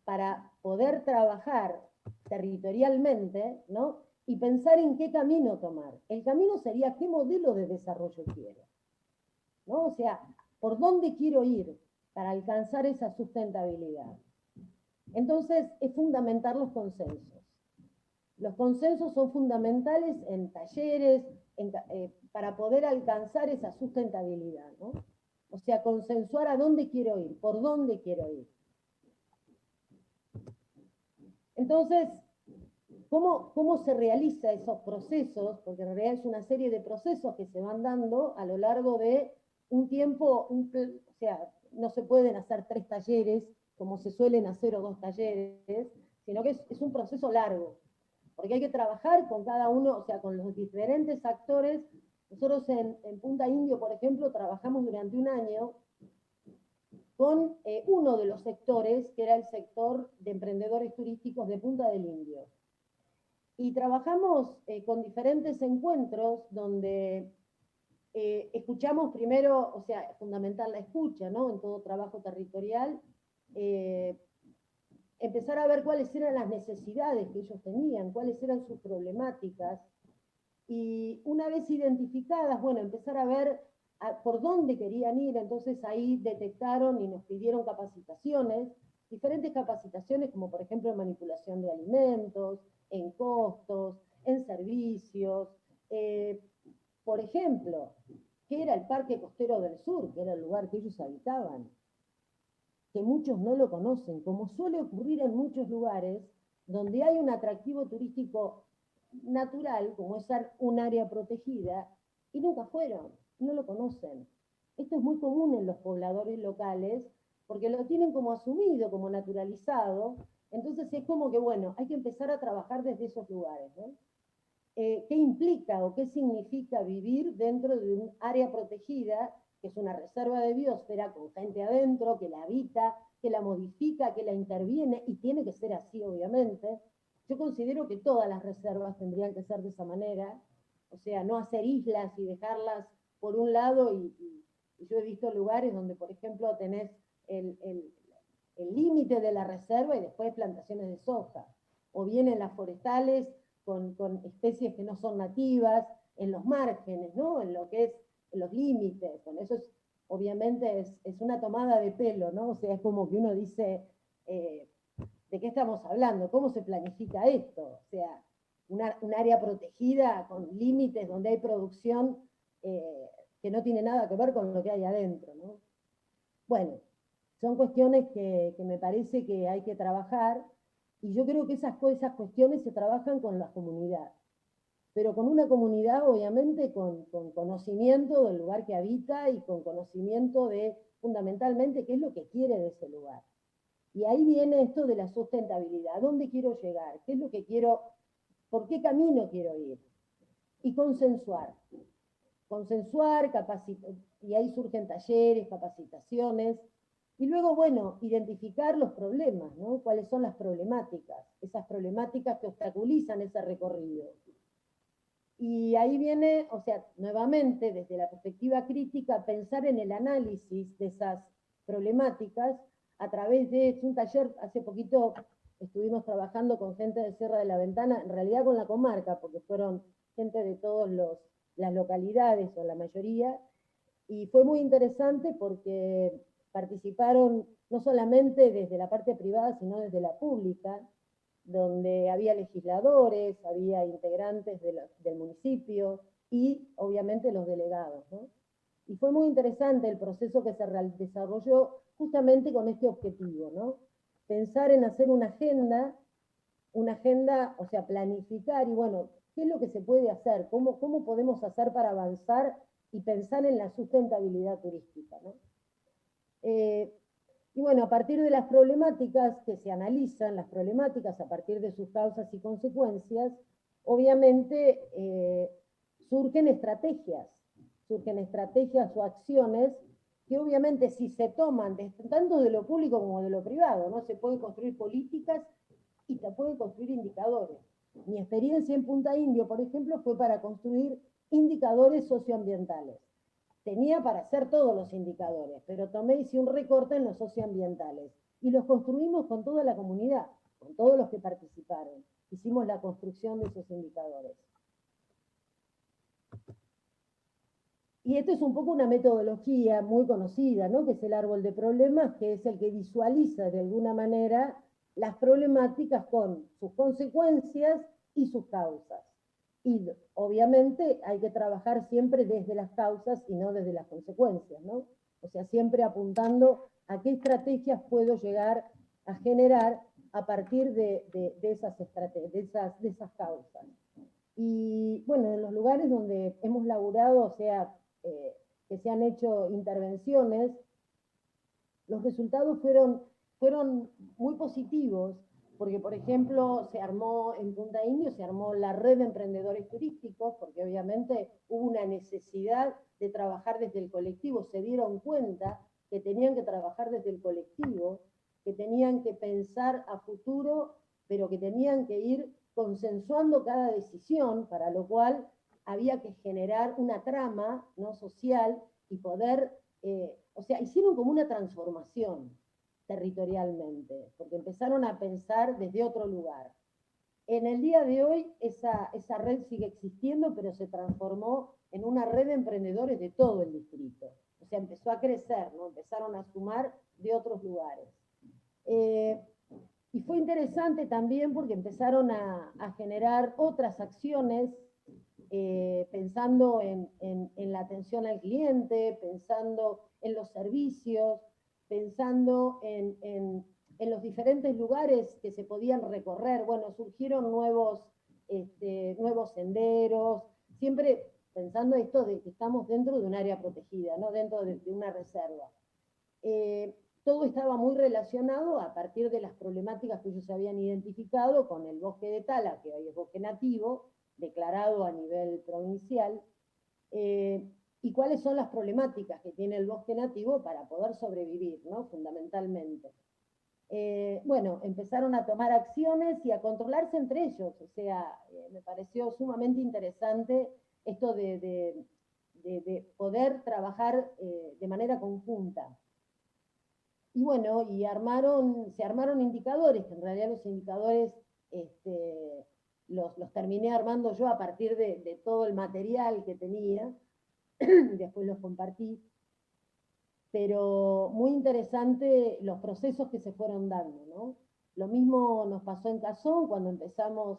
para poder trabajar territorialmente, ¿no? Y pensar en qué camino tomar? El camino sería qué modelo de desarrollo quiero, ¿no? O sea, ¿por dónde quiero ir para alcanzar esa sustentabilidad? Entonces, es fundamental los consensos. Los consensos son fundamentales en talleres, para poder alcanzar esa sustentabilidad, ¿no? O sea, consensuar a dónde quiero ir, por dónde quiero ir. Entonces, ¿cómo se realiza esos procesos? Porque en realidad es una serie de procesos que se van dando a lo largo de un tiempo, o sea, no se pueden hacer 3 talleres como se suelen hacer o 2 talleres, sino que es un proceso largo, porque hay que trabajar con cada uno, o sea, con los diferentes actores. Nosotros en Punta Indio, por ejemplo, trabajamos durante un año con uno de los sectores, que era el sector de emprendedores turísticos de Punta del Indio. Y trabajamos con diferentes encuentros donde escuchamos primero, o sea, es fundamental la escucha, ¿no? En todo trabajo territorial, empezar a ver cuáles eran las necesidades que ellos tenían, cuáles eran sus problemáticas, y una vez identificadas, bueno, empezar a ver por dónde querían ir. Entonces ahí detectaron y nos pidieron capacitaciones, diferentes capacitaciones, como por ejemplo en manipulación de alimentos, en costos, en servicios. Por ejemplo, ¿qué era el Parque Costero del Sur? Que era el lugar que ellos habitaban, que muchos no lo conocen, como suele ocurrir en muchos lugares donde hay un atractivo turístico natural, como es un área protegida, y nunca fueron, no lo conocen. Esto es muy común en los pobladores locales, porque lo tienen como asumido, como naturalizado. Entonces es como que, bueno, hay que empezar a trabajar desde esos lugares, ¿no? ¿Qué implica o qué significa vivir dentro de un área protegida, que es una reserva de biosfera con gente adentro, que la habita, que la modifica, que la interviene, y tiene que ser así, obviamente? Yo considero que todas las reservas tendrían que ser de esa manera, o sea, no hacer islas y dejarlas por un lado, y yo he visto lugares donde, por ejemplo, tenés el límite de la reserva y después plantaciones de soja, o bien en las forestales con especies que no son nativas, en los márgenes, ¿no? En lo que es en los límites. Bueno, eso obviamente es una tomada de pelo, ¿no? O sea, es como que uno dice, ¿de qué estamos hablando? ¿Cómo se planifica esto? O sea, un área protegida con límites donde hay producción que no tiene nada que ver con lo que hay adentro, ¿no? Bueno, son cuestiones que me parece que hay que trabajar, y yo creo que esas cuestiones se trabajan con la comunidad, pero con una comunidad obviamente con conocimiento del lugar que habita y con conocimiento de fundamentalmente qué es lo que quiere de ese lugar. Y ahí viene esto de la sustentabilidad. ¿A dónde quiero llegar? ¿Qué es lo que quiero? ¿Por qué camino quiero ir? Y consensuar. Consensuar, capacitar, y ahí surgen talleres, capacitaciones, y luego, bueno, identificar los problemas, ¿no? ¿Cuáles son las problemáticas? Esas problemáticas que obstaculizan ese recorrido. Y ahí viene, o sea, nuevamente, desde la perspectiva crítica, pensar en el análisis de esas problemáticas a través de un taller. Hace poquito estuvimos trabajando con gente de Sierra de la Ventana, en realidad con la comarca, porque fueron gente de todas las localidades, o la mayoría, y fue muy interesante porque participaron no solamente desde la parte privada, sino desde la pública, donde había legisladores, había integrantes del municipio y obviamente los delegados, ¿no? Y fue muy interesante el proceso que se desarrolló justamente con este objetivo, ¿no? Pensar en hacer una agenda, o sea, planificar, y bueno, ¿qué es lo que se puede hacer? ¿Cómo podemos hacer para avanzar y pensar en la sustentabilidad turística, ¿no? Y bueno, a partir de las problemáticas que se analizan, las problemáticas a partir de sus causas y consecuencias, obviamente surgen estrategias o acciones que obviamente si se toman tanto de lo público como de lo privado, ¿no? Se pueden construir políticas y se pueden construir indicadores. Mi experiencia en Punta Indio, por ejemplo, fue para construir indicadores socioambientales. Tenía para hacer todos los indicadores, pero hice un recorte en los socioambientales y los construimos con toda la comunidad, con todos los que participaron. Hicimos la construcción de esos indicadores. Y esto es un poco una metodología muy conocida, ¿no? Que es el árbol de problemas, que es el que visualiza de alguna manera las problemáticas con sus consecuencias y sus causas. Y obviamente hay que trabajar siempre desde las causas y no desde las consecuencias, ¿no? O sea, siempre apuntando a qué estrategias puedo llegar a generar a partir de esas estrategias, de esas causas. Y bueno, en los lugares donde hemos laburado, o sea, que se han hecho intervenciones, los resultados fueron muy positivos, porque por ejemplo se armó en Punta Indio, se armó la red de emprendedores turísticos, porque obviamente hubo una necesidad de trabajar desde el colectivo, se dieron cuenta que tenían que trabajar desde el colectivo, que tenían que pensar a futuro, pero que tenían que ir consensuando cada decisión, para lo cual había que generar una trama, ¿no?, social y poder, o sea, hicieron como una transformación territorialmente, porque empezaron a pensar desde otro lugar. En el día de hoy esa red sigue existiendo, pero se transformó en una red de emprendedores de todo el distrito. O sea, empezó a crecer, ¿no? Empezaron a sumar de otros lugares. Y fue interesante también porque empezaron a generar otras acciones, pensando en la atención al cliente, pensando en los servicios, pensando en los diferentes lugares que se podían recorrer. Bueno, surgieron nuevos senderos, siempre pensando esto de que estamos dentro de un área protegida, ¿no?, dentro de una reserva. Todo estaba muy relacionado a partir de las problemáticas que ellos habían identificado con el bosque de tala, que hoy es bosque nativo, declarado a nivel provincial, y cuáles son las problemáticas que tiene el bosque nativo para poder sobrevivir, ¿no?, fundamentalmente. Bueno, empezaron a tomar acciones y a controlarse entre ellos, o sea, me pareció sumamente interesante esto de poder trabajar de manera conjunta. Y bueno, se armaron indicadores, que en realidad los indicadores los terminé armando yo a partir de todo el material que tenía, y después los compartí, pero muy interesante los procesos que se fueron dando, ¿no? Lo mismo nos pasó en Cazón cuando empezamos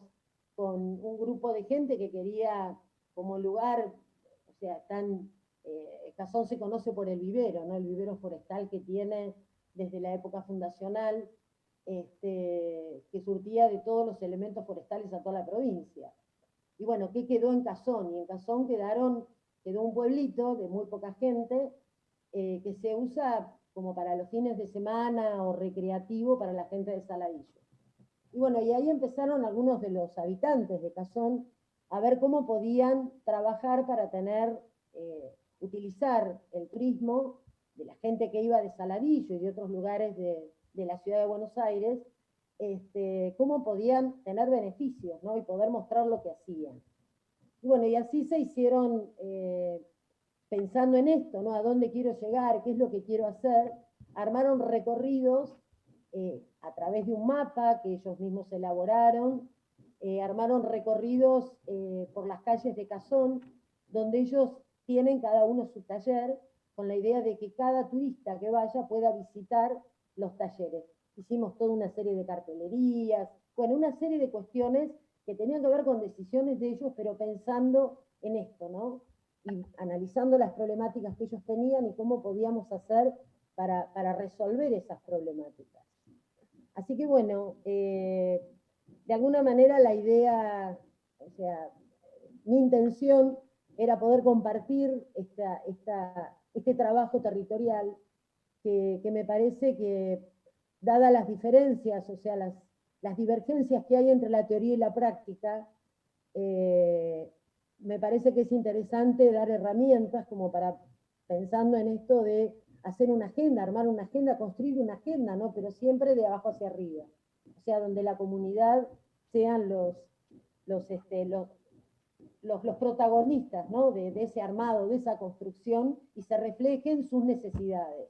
con un grupo de gente que quería como lugar, o sea, Cazón se conoce por el vivero, ¿no? El vivero forestal que tiene desde la época fundacional, que surtía de todos los elementos forestales a toda la provincia. Y bueno, ¿qué quedó en Cazón? Y en Cazón quedó un pueblito de muy poca gente, que se usa como para los fines de semana o recreativo para la gente de Saladillo. Y bueno, y ahí empezaron algunos de los habitantes de Cazón a ver cómo podían trabajar para utilizar el turismo de la gente que iba de Saladillo y de otros lugares de la ciudad de Buenos Aires, cómo podían tener beneficios, ¿no? Y poder mostrar lo que hacían. Y bueno, y así se hicieron, pensando en esto, ¿no? ¿A dónde quiero llegar? ¿Qué es lo que quiero hacer? Armaron recorridos a través de un mapa que ellos mismos elaboraron, armaron recorridos por las calles de Cazón, donde ellos tienen cada uno su taller, con la idea de que cada turista que vaya pueda visitar los talleres. Hicimos toda una serie de cartelerías, bueno, una serie de cuestiones que tenían que ver con decisiones de ellos, pero pensando en esto, ¿no? Y analizando las problemáticas que ellos tenían y cómo podíamos hacer para resolver esas problemáticas. Así que bueno, de alguna manera la idea, o sea, mi intención era poder compartir este trabajo territorial que me parece que, dadas las diferencias, o sea, las divergencias que hay entre la teoría y la práctica, me parece que es interesante dar herramientas como para, pensando en esto de hacer una agenda, armar una agenda, construir una agenda, ¿no? Pero siempre de abajo hacia arriba. O sea, donde la comunidad sean los protagonistas, ¿no? de ese armado, de esa construcción, y se reflejen sus necesidades,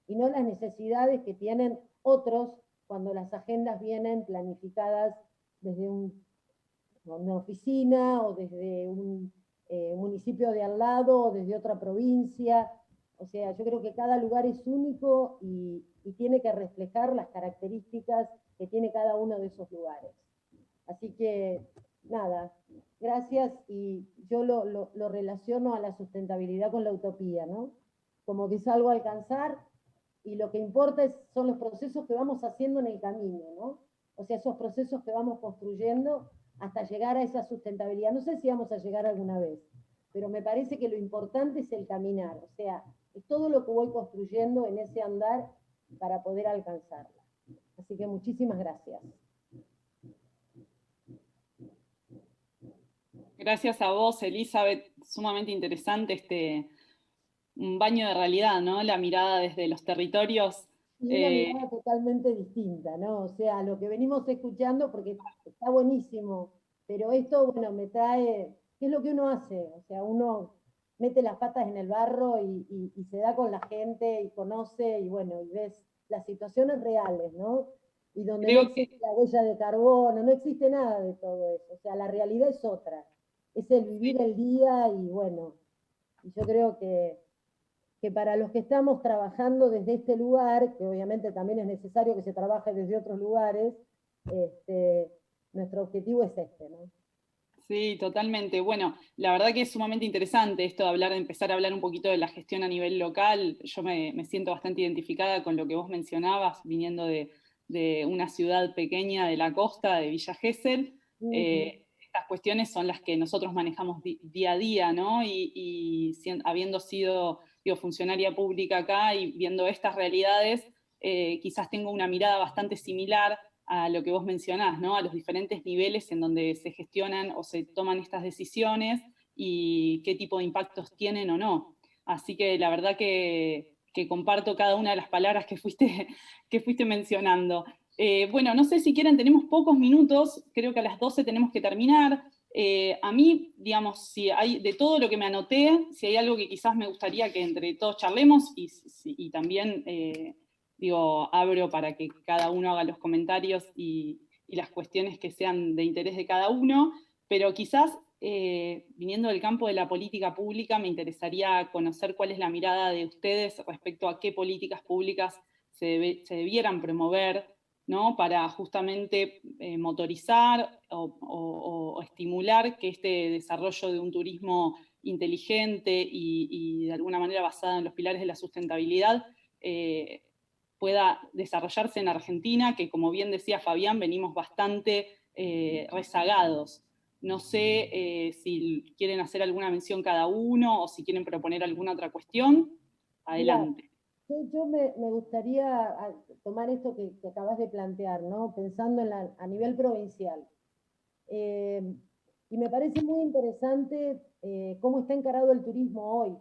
y no las necesidades que tienen otros cuando las agendas vienen planificadas desde una oficina o desde un municipio de al lado o desde otra provincia. O sea, yo creo que cada lugar es único y tiene que reflejar las características que tiene cada uno de esos lugares. Así que, nada, gracias, y yo lo relaciono a la sustentabilidad con la utopía, ¿no? Como que es algo a alcanzar, y lo que importa son los procesos que vamos haciendo en el camino, ¿no? O sea, esos procesos que vamos construyendo hasta llegar a esa sustentabilidad. No sé si vamos a llegar alguna vez, pero me parece que lo importante es el caminar, o sea, es todo lo que voy construyendo en ese andar para poder alcanzarla. Así que muchísimas gracias. Gracias a vos, Elizabeth, sumamente interesante un baño de realidad, ¿no? La mirada desde los territorios. Y una mirada totalmente distinta, ¿no? O sea, lo que venimos escuchando, porque está buenísimo, pero esto, bueno, me trae, ¿qué es lo que uno hace? O sea, uno mete las patas en el barro y se da con la gente y conoce, y bueno, y ves las situaciones reales, ¿no? Y donde no existe la huella de carbono, no existe nada de todo eso. O sea, la realidad es otra. Es el vivir el día, y bueno, y yo creo que para los que estamos trabajando desde este lugar, que obviamente también es necesario que se trabaje desde otros lugares, nuestro objetivo es ¿no? Sí, totalmente. Bueno, la verdad que es sumamente interesante esto de empezar a hablar un poquito de la gestión a nivel local. Yo me siento bastante identificada con lo que vos mencionabas, viniendo de una ciudad pequeña de la costa, de Villa Gesell. Estas cuestiones son las que nosotros manejamos día a día, ¿no? Y habiendo sido funcionaria pública acá y viendo estas realidades, quizás tengo una mirada bastante similar a lo que vos mencionás, ¿no? A los diferentes niveles en donde se gestionan o se toman estas decisiones y qué tipo de impactos tienen o no. Así que la verdad que comparto cada una de las palabras que fuiste mencionando. Bueno, no sé si quieren, tenemos pocos minutos, creo que a las 12 tenemos que terminar. A mí, digamos, si hay de todo lo que me anoté, si hay algo que quizás me gustaría que entre todos charlemos y también abro para que cada uno haga los comentarios y las cuestiones que sean de interés de cada uno, pero quizás viniendo del campo de la política pública me interesaría conocer cuál es la mirada de ustedes respecto a qué políticas públicas se debieran promover ¿no? Para justamente motorizar o estimular que este desarrollo de un turismo inteligente y de alguna manera basado en los pilares de la sustentabilidad pueda desarrollarse en Argentina, que como bien decía Fabián, venimos bastante rezagados. No sé si quieren hacer alguna mención cada uno o si quieren proponer alguna otra cuestión. Adelante. Yo me gustaría tomar esto que acabas de plantear, ¿no? Pensando a nivel provincial. Y me parece muy interesante cómo está encarado el turismo hoy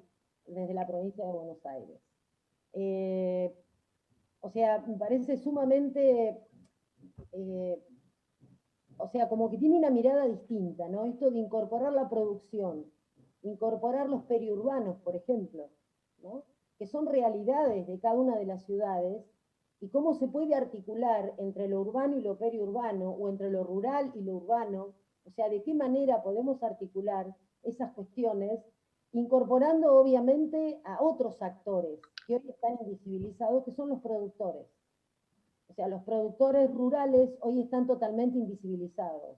desde la provincia de Buenos Aires. O sea, me parece sumamente, o sea, como que tiene una mirada distinta, ¿no? Esto de incorporar la producción, incorporar los periurbanos, por ejemplo, ¿no? Que son realidades de cada una de las ciudades, y cómo se puede articular entre lo urbano y lo periurbano, o entre lo rural y lo urbano, o sea, de qué manera podemos articular esas cuestiones, incorporando obviamente a otros actores que hoy están invisibilizados, que son los productores. O sea, los productores rurales hoy están totalmente invisibilizados.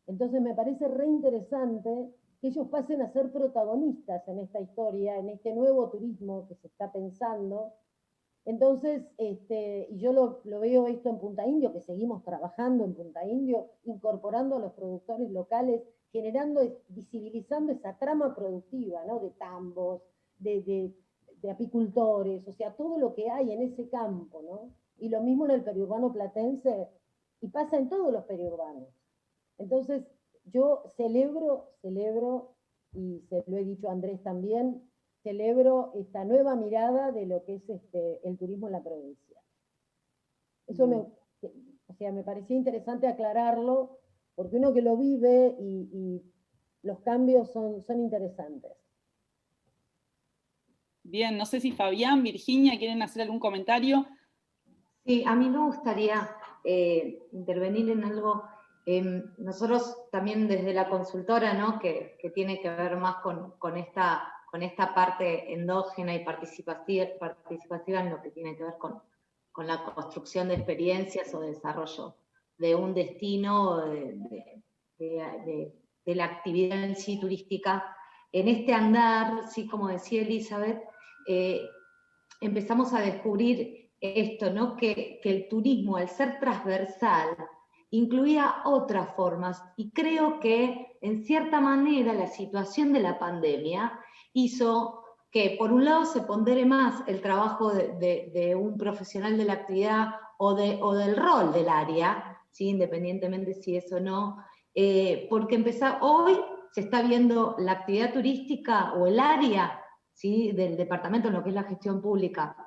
Entonces me parece re interesante que ellos pasen a ser protagonistas en esta historia, en este nuevo turismo que se está pensando. Entonces, y yo lo veo esto en Punta Indio, que seguimos trabajando en Punta Indio, incorporando a los productores locales, generando, visibilizando esa trama productiva, ¿no? De tambos, de apicultores, o sea, todo lo que hay en ese campo, ¿no? Y lo mismo en el periurbano platense, y pasa en todos los periurbanos. Entonces, yo celebro, y se lo he dicho a Andrés también, celebro esta nueva mirada de lo que es el turismo en la provincia. Eso o sea, me parecía interesante aclararlo, porque uno que lo vive y los cambios son interesantes. Bien, no sé si Fabián, Virginia, ¿quieren hacer algún comentario? Sí, a mí me gustaría intervenir en algo. Nosotros también desde la consultora, ¿no? que tiene que ver más con esta parte endógena y participativa en lo que tiene que ver con la construcción de experiencias o desarrollo de un destino, de la actividad en sí turística. En este andar, sí, como decía Elizabeth, empezamos a descubrir esto, ¿no? Que el turismo, al ser transversal, incluía otras formas, y creo que en cierta manera la situación de la pandemia hizo que por un lado se pondere más el trabajo de un profesional de la actividad o del rol del área, ¿sí? Independientemente si es o no, porque hoy se está viendo la actividad turística o el área, ¿sí? Del departamento en lo que es la gestión pública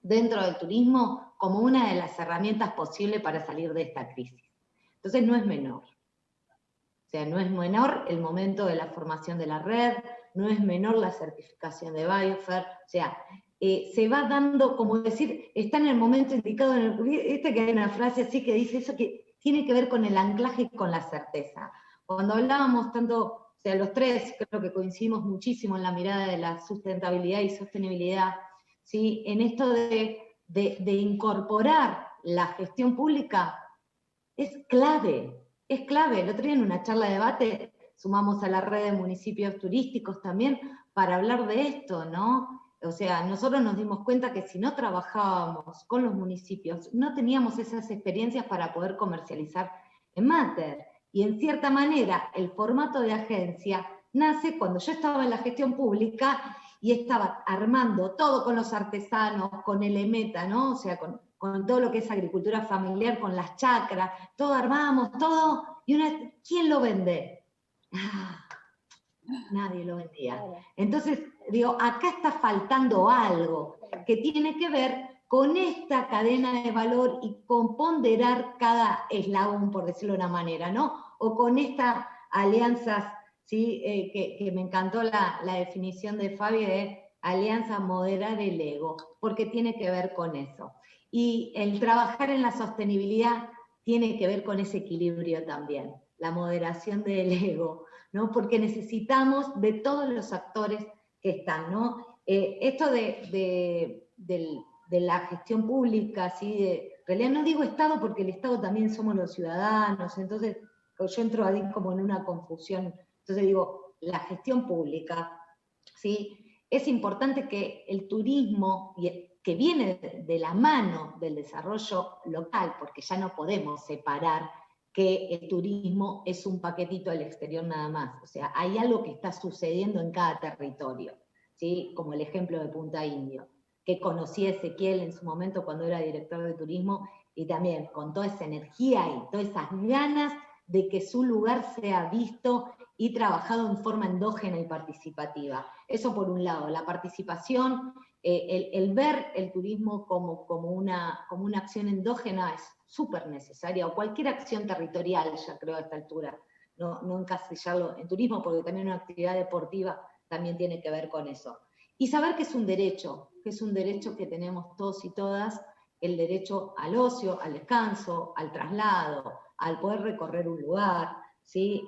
dentro del turismo como una de las herramientas posibles para salir de esta crisis. Entonces no es menor. O sea, no es menor el momento de la formación de la red, no es menor la certificación de Biofer, o sea, se va dando, como decir, está en el momento indicado, que hay una frase así que dice eso, que tiene que ver con el anclaje y con la certeza. Cuando hablábamos tanto, o sea, los tres creo que coincidimos muchísimo en la mirada de la sustentabilidad y sostenibilidad, ¿sí? En esto de incorporar la gestión pública, es clave. El otro día en una charla de debate sumamos a la red de municipios turísticos también para hablar de esto, ¿no? O sea, nosotros nos dimos cuenta que si no trabajábamos con los municipios, no teníamos esas experiencias para poder comercializar en Mater. Y en cierta manera, el formato de agencia nace cuando yo estaba en la gestión pública y estaba armando todo con los artesanos, con el EMETA, ¿no? O sea, con todo lo que es agricultura familiar, con las chacras, todo armamos, todo, y una vez, ¿quién lo vende? Nadie lo vendía. Entonces, digo, acá está faltando algo que tiene que ver con esta cadena de valor y con ponderar cada eslabón, por decirlo de una manera, ¿no? O con estas alianzas, ¿sí? Que me encantó la definición de Fabi de alianza moderar el ego, porque tiene que ver con eso. Y el trabajar en la sostenibilidad tiene que ver con ese equilibrio también, la moderación del ego, ¿no? Porque necesitamos de todos los actores que están, ¿no? Esto de la gestión pública, ¿sí? realidad no digo Estado porque el Estado también somos los ciudadanos, entonces yo entro ahí como en una confusión. Entonces digo, la gestión pública, ¿sí? Es importante que el turismo, que viene de la mano del desarrollo local, porque ya no podemos separar que el turismo es un paquetito al exterior nada más. O sea, hay algo que está sucediendo en cada territorio, ¿sí? Como el ejemplo de Punta Indio, que conocí a Ezequiel en su momento cuando era director de turismo, y también con toda esa energía y todas esas ganas de que su lugar sea visto y trabajado en forma endógena y participativa. Eso por un lado, la participación, el ver el turismo como una acción endógena es súper necesaria, o cualquier acción territorial, ya creo a esta altura, no encasillarlo en turismo, porque también una actividad deportiva también tiene que ver con eso. Y saber que es un derecho que tenemos todos y todas, el derecho al ocio, al descanso, al traslado, al poder recorrer un lugar, ¿sí?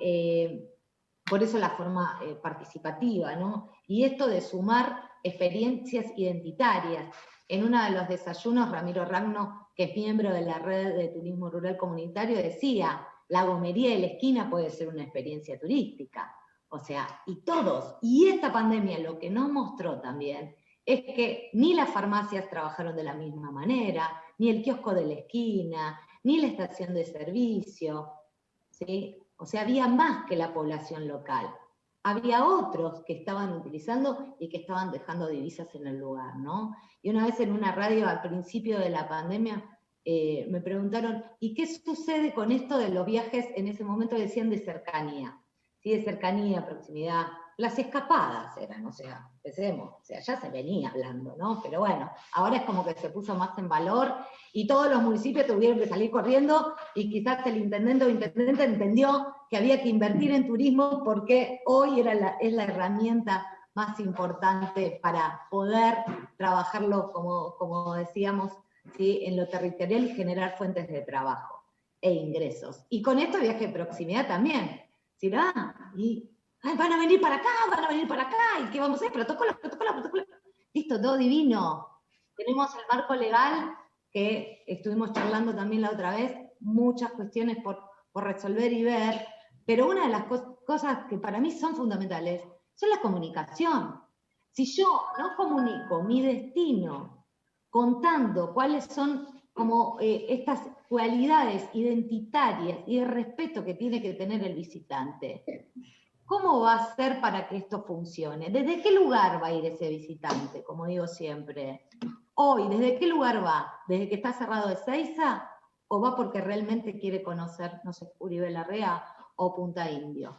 Por eso la forma participativa, ¿no? Y esto de sumar experiencias identitarias. En uno de los desayunos, Ramiro Ragno, que es miembro de la Red de Turismo Rural Comunitario, decía, la gomería de la esquina puede ser una experiencia turística. O sea, y todos, y esta pandemia lo que nos mostró también es que ni las farmacias trabajaron de la misma manera, ni el kiosco de la esquina, ni la estación de servicio, ¿sí? O sea, había más que la población local. Había otros que estaban utilizando y que estaban dejando divisas en el lugar, ¿no? Y una vez en una radio al principio de la pandemia me preguntaron, ¿y qué sucede con esto de los viajes? En ese momento decían de cercanía, ¿sí? De cercanía, proximidad. Las escapadas eran, o sea, pensemos, o sea, ya se venía hablando, ¿no? Pero bueno, ahora es como que se puso más en valor y todos los municipios tuvieron que salir corriendo y quizás el intendente o intendente entendió que había que invertir en turismo porque hoy es la herramienta más importante para poder trabajarlo, como decíamos, ¿sí? En lo territorial y generar fuentes de trabajo e ingresos. Y con esto viaje de proximidad también. ¿Sí? Van a venir para acá, ¿y qué vamos a hacer? Protocolo. Listo, todo divino. Tenemos el marco legal, que estuvimos charlando también la otra vez, muchas cuestiones por resolver y ver, pero una de las cosas que para mí son fundamentales son la comunicación. Si yo no comunico mi destino contando cuáles son como estas cualidades identitarias y de respeto que tiene que tener el visitante, ¿cómo va a ser para que esto funcione? ¿Desde qué lugar va a ir ese visitante? Como digo siempre. Hoy, ¿desde qué lugar va? ¿Desde que está cerrado Ezeiza? ¿O va porque realmente quiere conocer, no sé, Uribe Larrea o Punta Indio?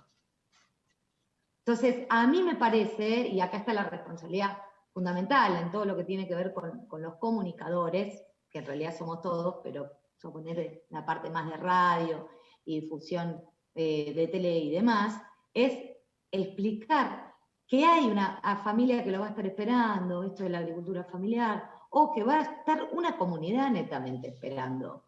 Entonces, a mí me parece, y acá está la responsabilidad fundamental en todo lo que tiene que ver con los comunicadores, que en realidad somos todos, pero suponer la parte más de radio y difusión de tele y demás, es explicar que hay una familia que lo va a estar esperando, esto de la agricultura familiar, o que va a estar una comunidad netamente esperando.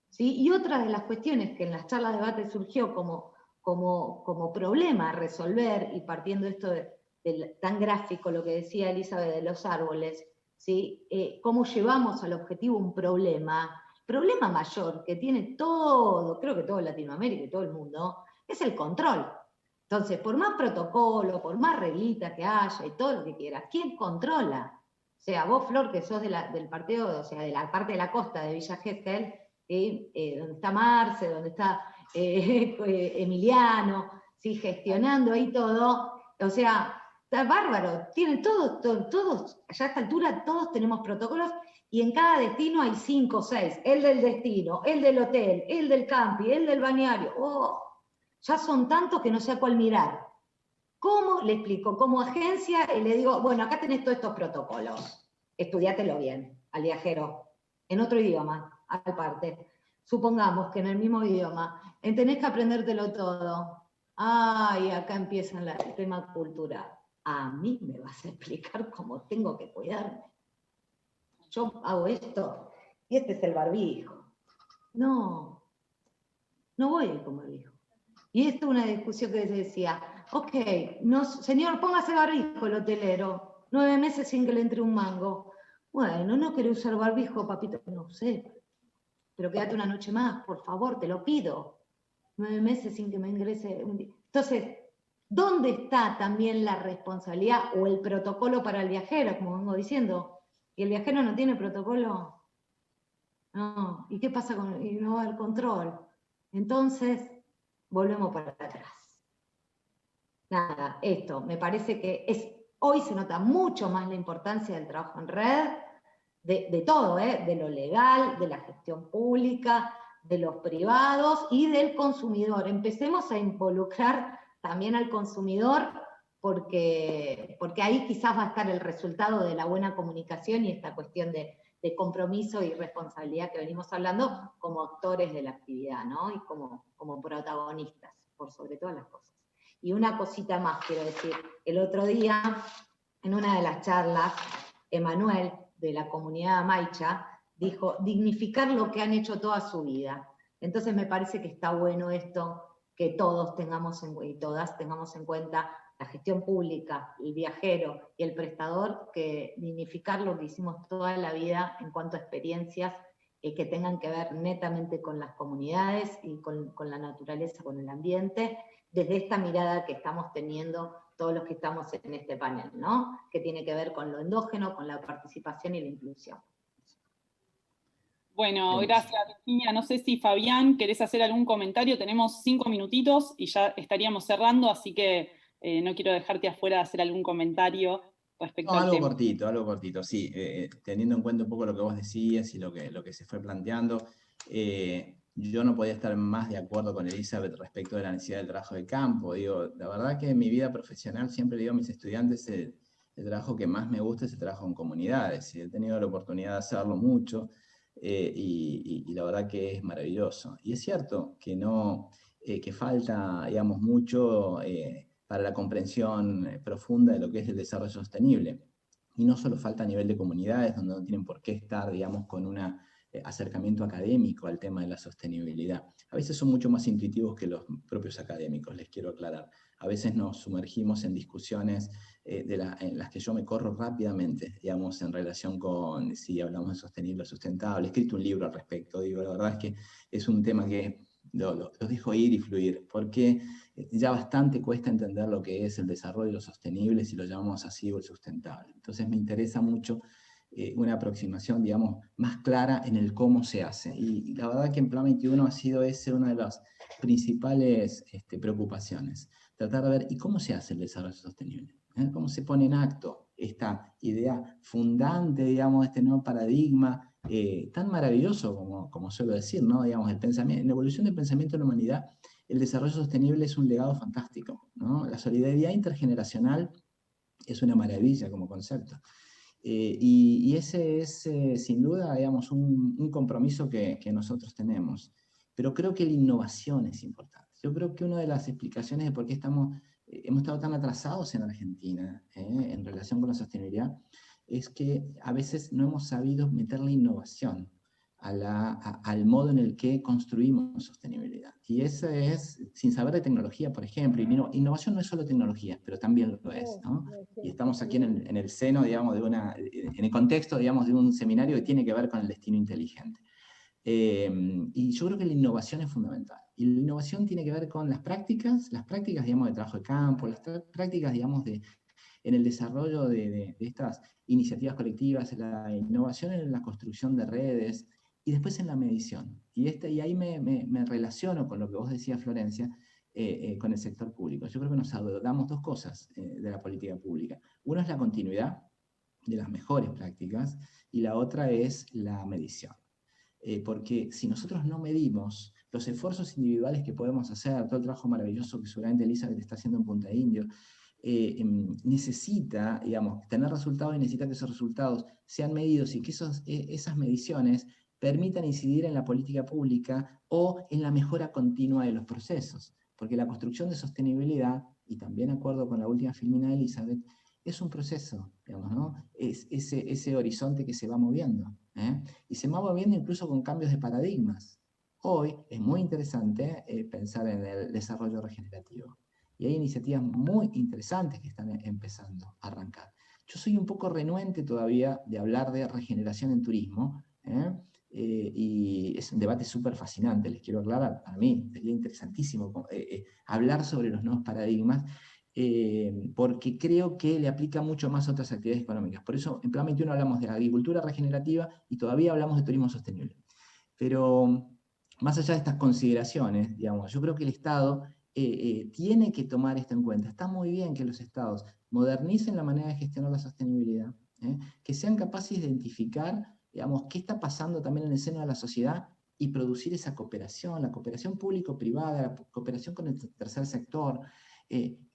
¿Sí? Y otra de las cuestiones que en las charlas de debate surgió como problema a resolver, y partiendo esto de tan gráfico lo que decía Elizabeth de los árboles, ¿sí? Cómo llevamos al objetivo un problema mayor que tiene todo, creo que todo Latinoamérica y todo el mundo, es el control. Entonces, por más protocolo, por más reglita que haya y todo lo que quieras, ¿quién controla? O sea, vos, Flor, que sos del partido, o sea, de la parte de la costa de Villa Gesell, donde está Marce, donde está Emiliano, ¿sí? Gestionando ahí todo, o sea, está bárbaro, tienen todos, ya a esta altura todos tenemos protocolos, y en cada destino hay 5 o 6, el del destino, el del hotel, el del camping, el del balneario, ya son tantos que no sé a cuál mirar. ¿Cómo le explico? Como agencia le digo, bueno, acá tenés todos estos protocolos, estudiátelo bien al viajero, en otro idioma, aparte. Supongamos que en el mismo idioma, tenés que aprendértelo todo. Y acá empieza el tema cultural. A mí me vas a explicar cómo tengo que cuidarme. Yo hago esto, y este es el barbijo. No voy a ir con barbijo. Y esto es una discusión que se decía, ok, señor, póngase barbijo el hotelero, 9 meses sin que le entre un mango. Bueno, no quiere usar barbijo, papito, no sé. pero quédate una noche más, por favor, te lo pido. 9 meses sin que me ingrese un día. Entonces, ¿dónde está también la responsabilidad o el protocolo para el viajero, como vengo diciendo? ¿Y el viajero no tiene protocolo? No. ¿Y qué pasa con y no va el control? Entonces, volvemos para atrás. Nada, esto, me parece que hoy se nota mucho más la importancia del trabajo en red, de todo, de lo legal, de la gestión pública, de los privados y del consumidor. Empecemos a involucrar también al consumidor porque ahí quizás va a estar el resultado de la buena comunicación y esta cuestión de compromiso y responsabilidad que venimos hablando como actores de la actividad, ¿no? Y como protagonistas, por sobre todas las cosas. Y una cosita más quiero decir, el otro día, en una de las charlas, Emanuel, de la comunidad Maicha, dijo, dignificar lo que han hecho toda su vida. Entonces me parece que está bueno esto, que todos tengamos y todas tengamos en cuenta la gestión pública, el viajero y el prestador, que dignificar lo que hicimos toda la vida en cuanto a experiencias que tengan que ver netamente con las comunidades y con la naturaleza, con el ambiente, desde esta mirada que estamos teniendo todos los que estamos en este panel, ¿no? Que tiene que ver con lo endógeno, con la participación y la inclusión. Bueno, gracias, Virginia. No sé si Fabián, ¿querés hacer algún comentario? Tenemos 5 minutitos y ya estaríamos cerrando, así que no quiero dejarte afuera de hacer algún comentario respecto al tema. Algo cortito, sí. Teniendo en cuenta un poco lo que vos decías y lo que se fue planteando, yo no podía estar más de acuerdo con Elizabeth respecto de la necesidad del trabajo de campo. Digo, la verdad que en mi vida profesional siempre digo a mis estudiantes el trabajo que más me gusta es el trabajo en comunidades. Y he tenido la oportunidad de hacerlo mucho y la verdad que es maravilloso. Y es cierto que que falta, digamos, mucho para la comprensión profunda de lo que es el desarrollo sostenible. Y no solo falta a nivel de comunidades, donde no tienen por qué estar, digamos, con un acercamiento académico al tema de la sostenibilidad. A veces son mucho más intuitivos que los propios académicos, les quiero aclarar. A veces nos sumergimos en discusiones en las que yo me corro rápidamente, digamos, en relación con si hablamos de sostenible o sustentable. He escrito un libro al respecto, digo, la verdad es que es un tema que lo dejo ir y fluir, porque ya bastante cuesta entender lo que es el desarrollo sostenible, si lo llamamos así, o el sustentable. Entonces me interesa mucho una aproximación, digamos, más clara en el cómo se hace. Y la verdad que en Plan 21 ha sido esa una de las principales preocupaciones. Tratar de ver, ¿y cómo se hace el desarrollo sostenible? ¿Cómo se pone en acto esta idea fundante, digamos, este nuevo paradigma tan maravilloso como suelo decir, ¿no? Digamos, el pensamiento, en la evolución del pensamiento de la humanidad, el desarrollo sostenible es un legado fantástico, ¿no? La solidaridad intergeneracional es una maravilla como concepto. Y ese es, sin duda, digamos, un compromiso que nosotros tenemos. Pero creo que la innovación es importante. Yo creo que una de las explicaciones de por qué hemos estado tan atrasados en Argentina en relación con la sostenibilidad es que a veces no hemos sabido meter la innovación al modo en el que construimos sostenibilidad. Y eso es sin saber de tecnología, por ejemplo. Y innovación no es solo tecnología, pero también lo es, ¿no? Y estamos aquí en el seno, digamos, en el contexto, digamos, de un seminario que tiene que ver con el destino inteligente. Y yo creo que la innovación es fundamental. Y la innovación tiene que ver con las prácticas, digamos, de trabajo de campo, las prácticas, digamos, en el desarrollo de estas iniciativas colectivas, la innovación en la construcción de redes, y después en la medición. Y ahí me relaciono con lo que vos decías, Florencia, con el sector público. Yo creo que nos damos dos cosas de la política pública. Una es la continuidad de las mejores prácticas y la otra es la medición. Porque si nosotros no medimos los esfuerzos individuales que podemos hacer, todo el trabajo maravilloso que seguramente Elizabeth está haciendo en Punta Indio, necesita, digamos, tener resultados y necesita que esos resultados sean medidos y que esas mediciones permitan incidir en la política pública o en la mejora continua de los procesos. Porque la construcción de sostenibilidad, y también de acuerdo con la última filmina de Elizabeth, es un proceso, digamos, ¿no? Es ese horizonte que se va moviendo, y se va moviendo incluso con cambios de paradigmas. Hoy es muy interesante pensar en el desarrollo regenerativo. Y hay iniciativas muy interesantes que están empezando a arrancar. Yo soy un poco renuente todavía de hablar de regeneración en turismo, y es un debate súper fascinante, les quiero aclarar. Para mí sería interesantísimo hablar sobre los nuevos paradigmas, porque creo que le aplica mucho más a otras actividades económicas. Por eso en Plan 21 hablamos de agricultura regenerativa y todavía hablamos de turismo sostenible. Pero más allá de estas consideraciones, digamos, yo creo que el Estado tiene que tomar esto en cuenta. Está muy bien que los Estados modernicen la manera de gestionar la sostenibilidad, que sean capaces de identificar, digamos, qué está pasando también en el seno de la sociedad y producir esa cooperación, la cooperación público-privada, la cooperación con el tercer sector,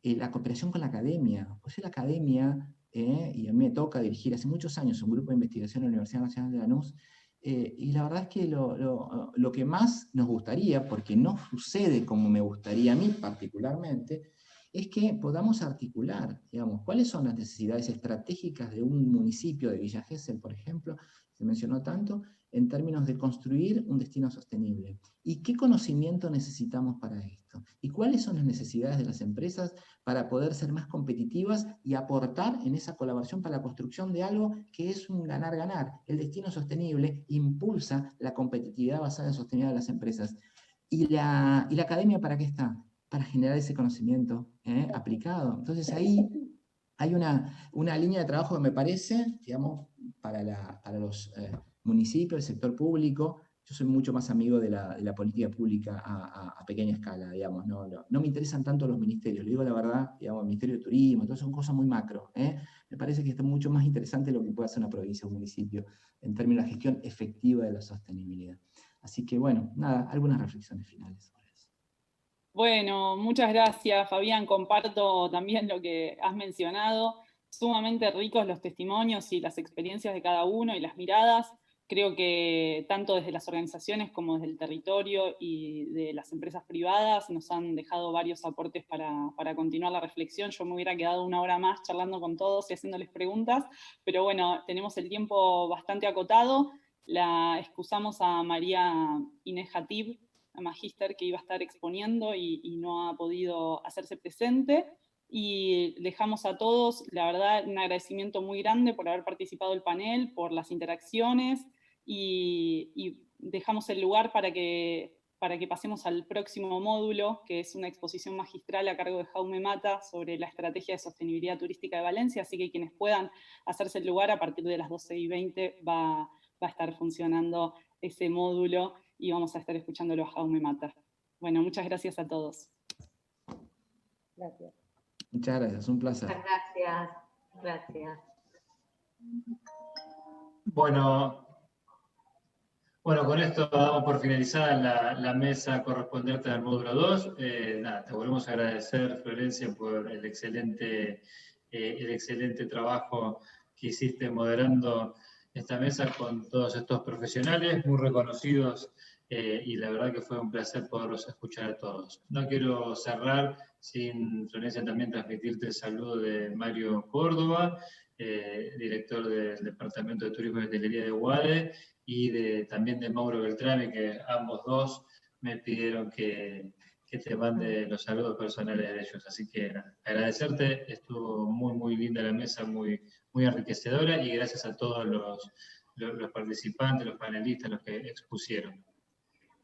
la cooperación con la academia. Pues la academia, y a mí me toca dirigir hace muchos años un grupo de investigación en la Universidad Nacional de Lanús, y la verdad es que lo que más nos gustaría, porque no sucede como me gustaría a mí particularmente, es que podamos articular, digamos, cuáles son las necesidades estratégicas de un municipio de Villa Gesell, por ejemplo, se mencionó tanto, en términos de construir un destino sostenible. ¿Y qué conocimiento necesitamos para esto? ¿Y cuáles son las necesidades de las empresas para poder ser más competitivas y aportar en esa colaboración para la construcción de algo que es un ganar-ganar? El destino sostenible impulsa la competitividad basada en sostenibilidad de las empresas. ¿Y la academia para qué está? Para generar ese conocimiento aplicado. Entonces ahí hay una línea de trabajo que me parece, digamos, para los municipios, el sector público. Yo soy mucho más amigo de la política pública a pequeña escala, digamos. No me interesan tanto los ministerios, le digo la verdad, digamos, el Ministerio de Turismo, entonces son cosas muy macro. Me parece que está mucho más interesante lo que puede hacer una provincia o un municipio en términos de gestión efectiva de la sostenibilidad. Así que bueno, nada, algunas reflexiones finales. Bueno, muchas gracias, Fabián. Comparto también lo que has mencionado. Sumamente ricos los testimonios y las experiencias de cada uno y las miradas. Creo que tanto desde las organizaciones como desde el territorio y de las empresas privadas nos han dejado varios aportes para continuar la reflexión. Yo me hubiera quedado una hora más charlando con todos y haciéndoles preguntas, pero bueno, tenemos el tiempo bastante acotado. La excusamos a María Inés Jatib, a Magíster, que iba a estar exponiendo y no ha podido hacerse presente. Y dejamos a todos, la verdad, un agradecimiento muy grande por haber participado del panel, por las interacciones, y dejamos el lugar para que pasemos al próximo módulo, que es una exposición magistral a cargo de Jaume Mata sobre la estrategia de sostenibilidad turística de Valencia, así que quienes puedan hacerse el lugar, a partir de las 12:20 va a estar funcionando ese módulo y vamos a estar escuchándolo a Jaume Mata. Bueno, muchas gracias a todos. Gracias. Muchas gracias, un placer. Muchas gracias. Gracias. Bueno, con esto damos por finalizada la mesa correspondiente al módulo 2. Nada, te volvemos a agradecer, Florencia, por el excelente trabajo que hiciste moderando esta mesa con todos estos profesionales muy reconocidos, y la verdad que fue un placer poderlos escuchar a todos. No quiero cerrar sin, Florencia, también transmitirte el saludo de Mario Córdoba, director del Departamento de Turismo y Hotelería de UADE, y también de Mauro Beltrame, que ambos dos me pidieron que te mande los saludos personales de ellos. Así que agradecerte, estuvo muy, muy linda la mesa, muy, muy enriquecedora, y gracias a todos los participantes, los panelistas, los que expusieron.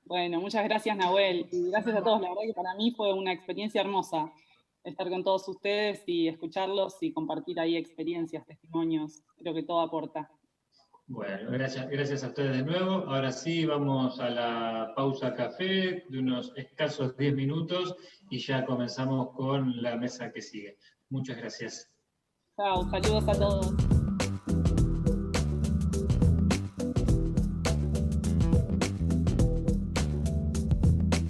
Bueno, muchas gracias, Nahuel, y gracias a todos. La verdad que para mí fue una experiencia hermosa estar con todos ustedes y escucharlos y compartir ahí experiencias, testimonios. Creo que todo aporta. Bueno, gracias a ustedes de nuevo. Ahora sí, vamos a la pausa café de unos escasos 10 minutos y ya comenzamos con la mesa que sigue. Muchas gracias. Chao, saludos a todos.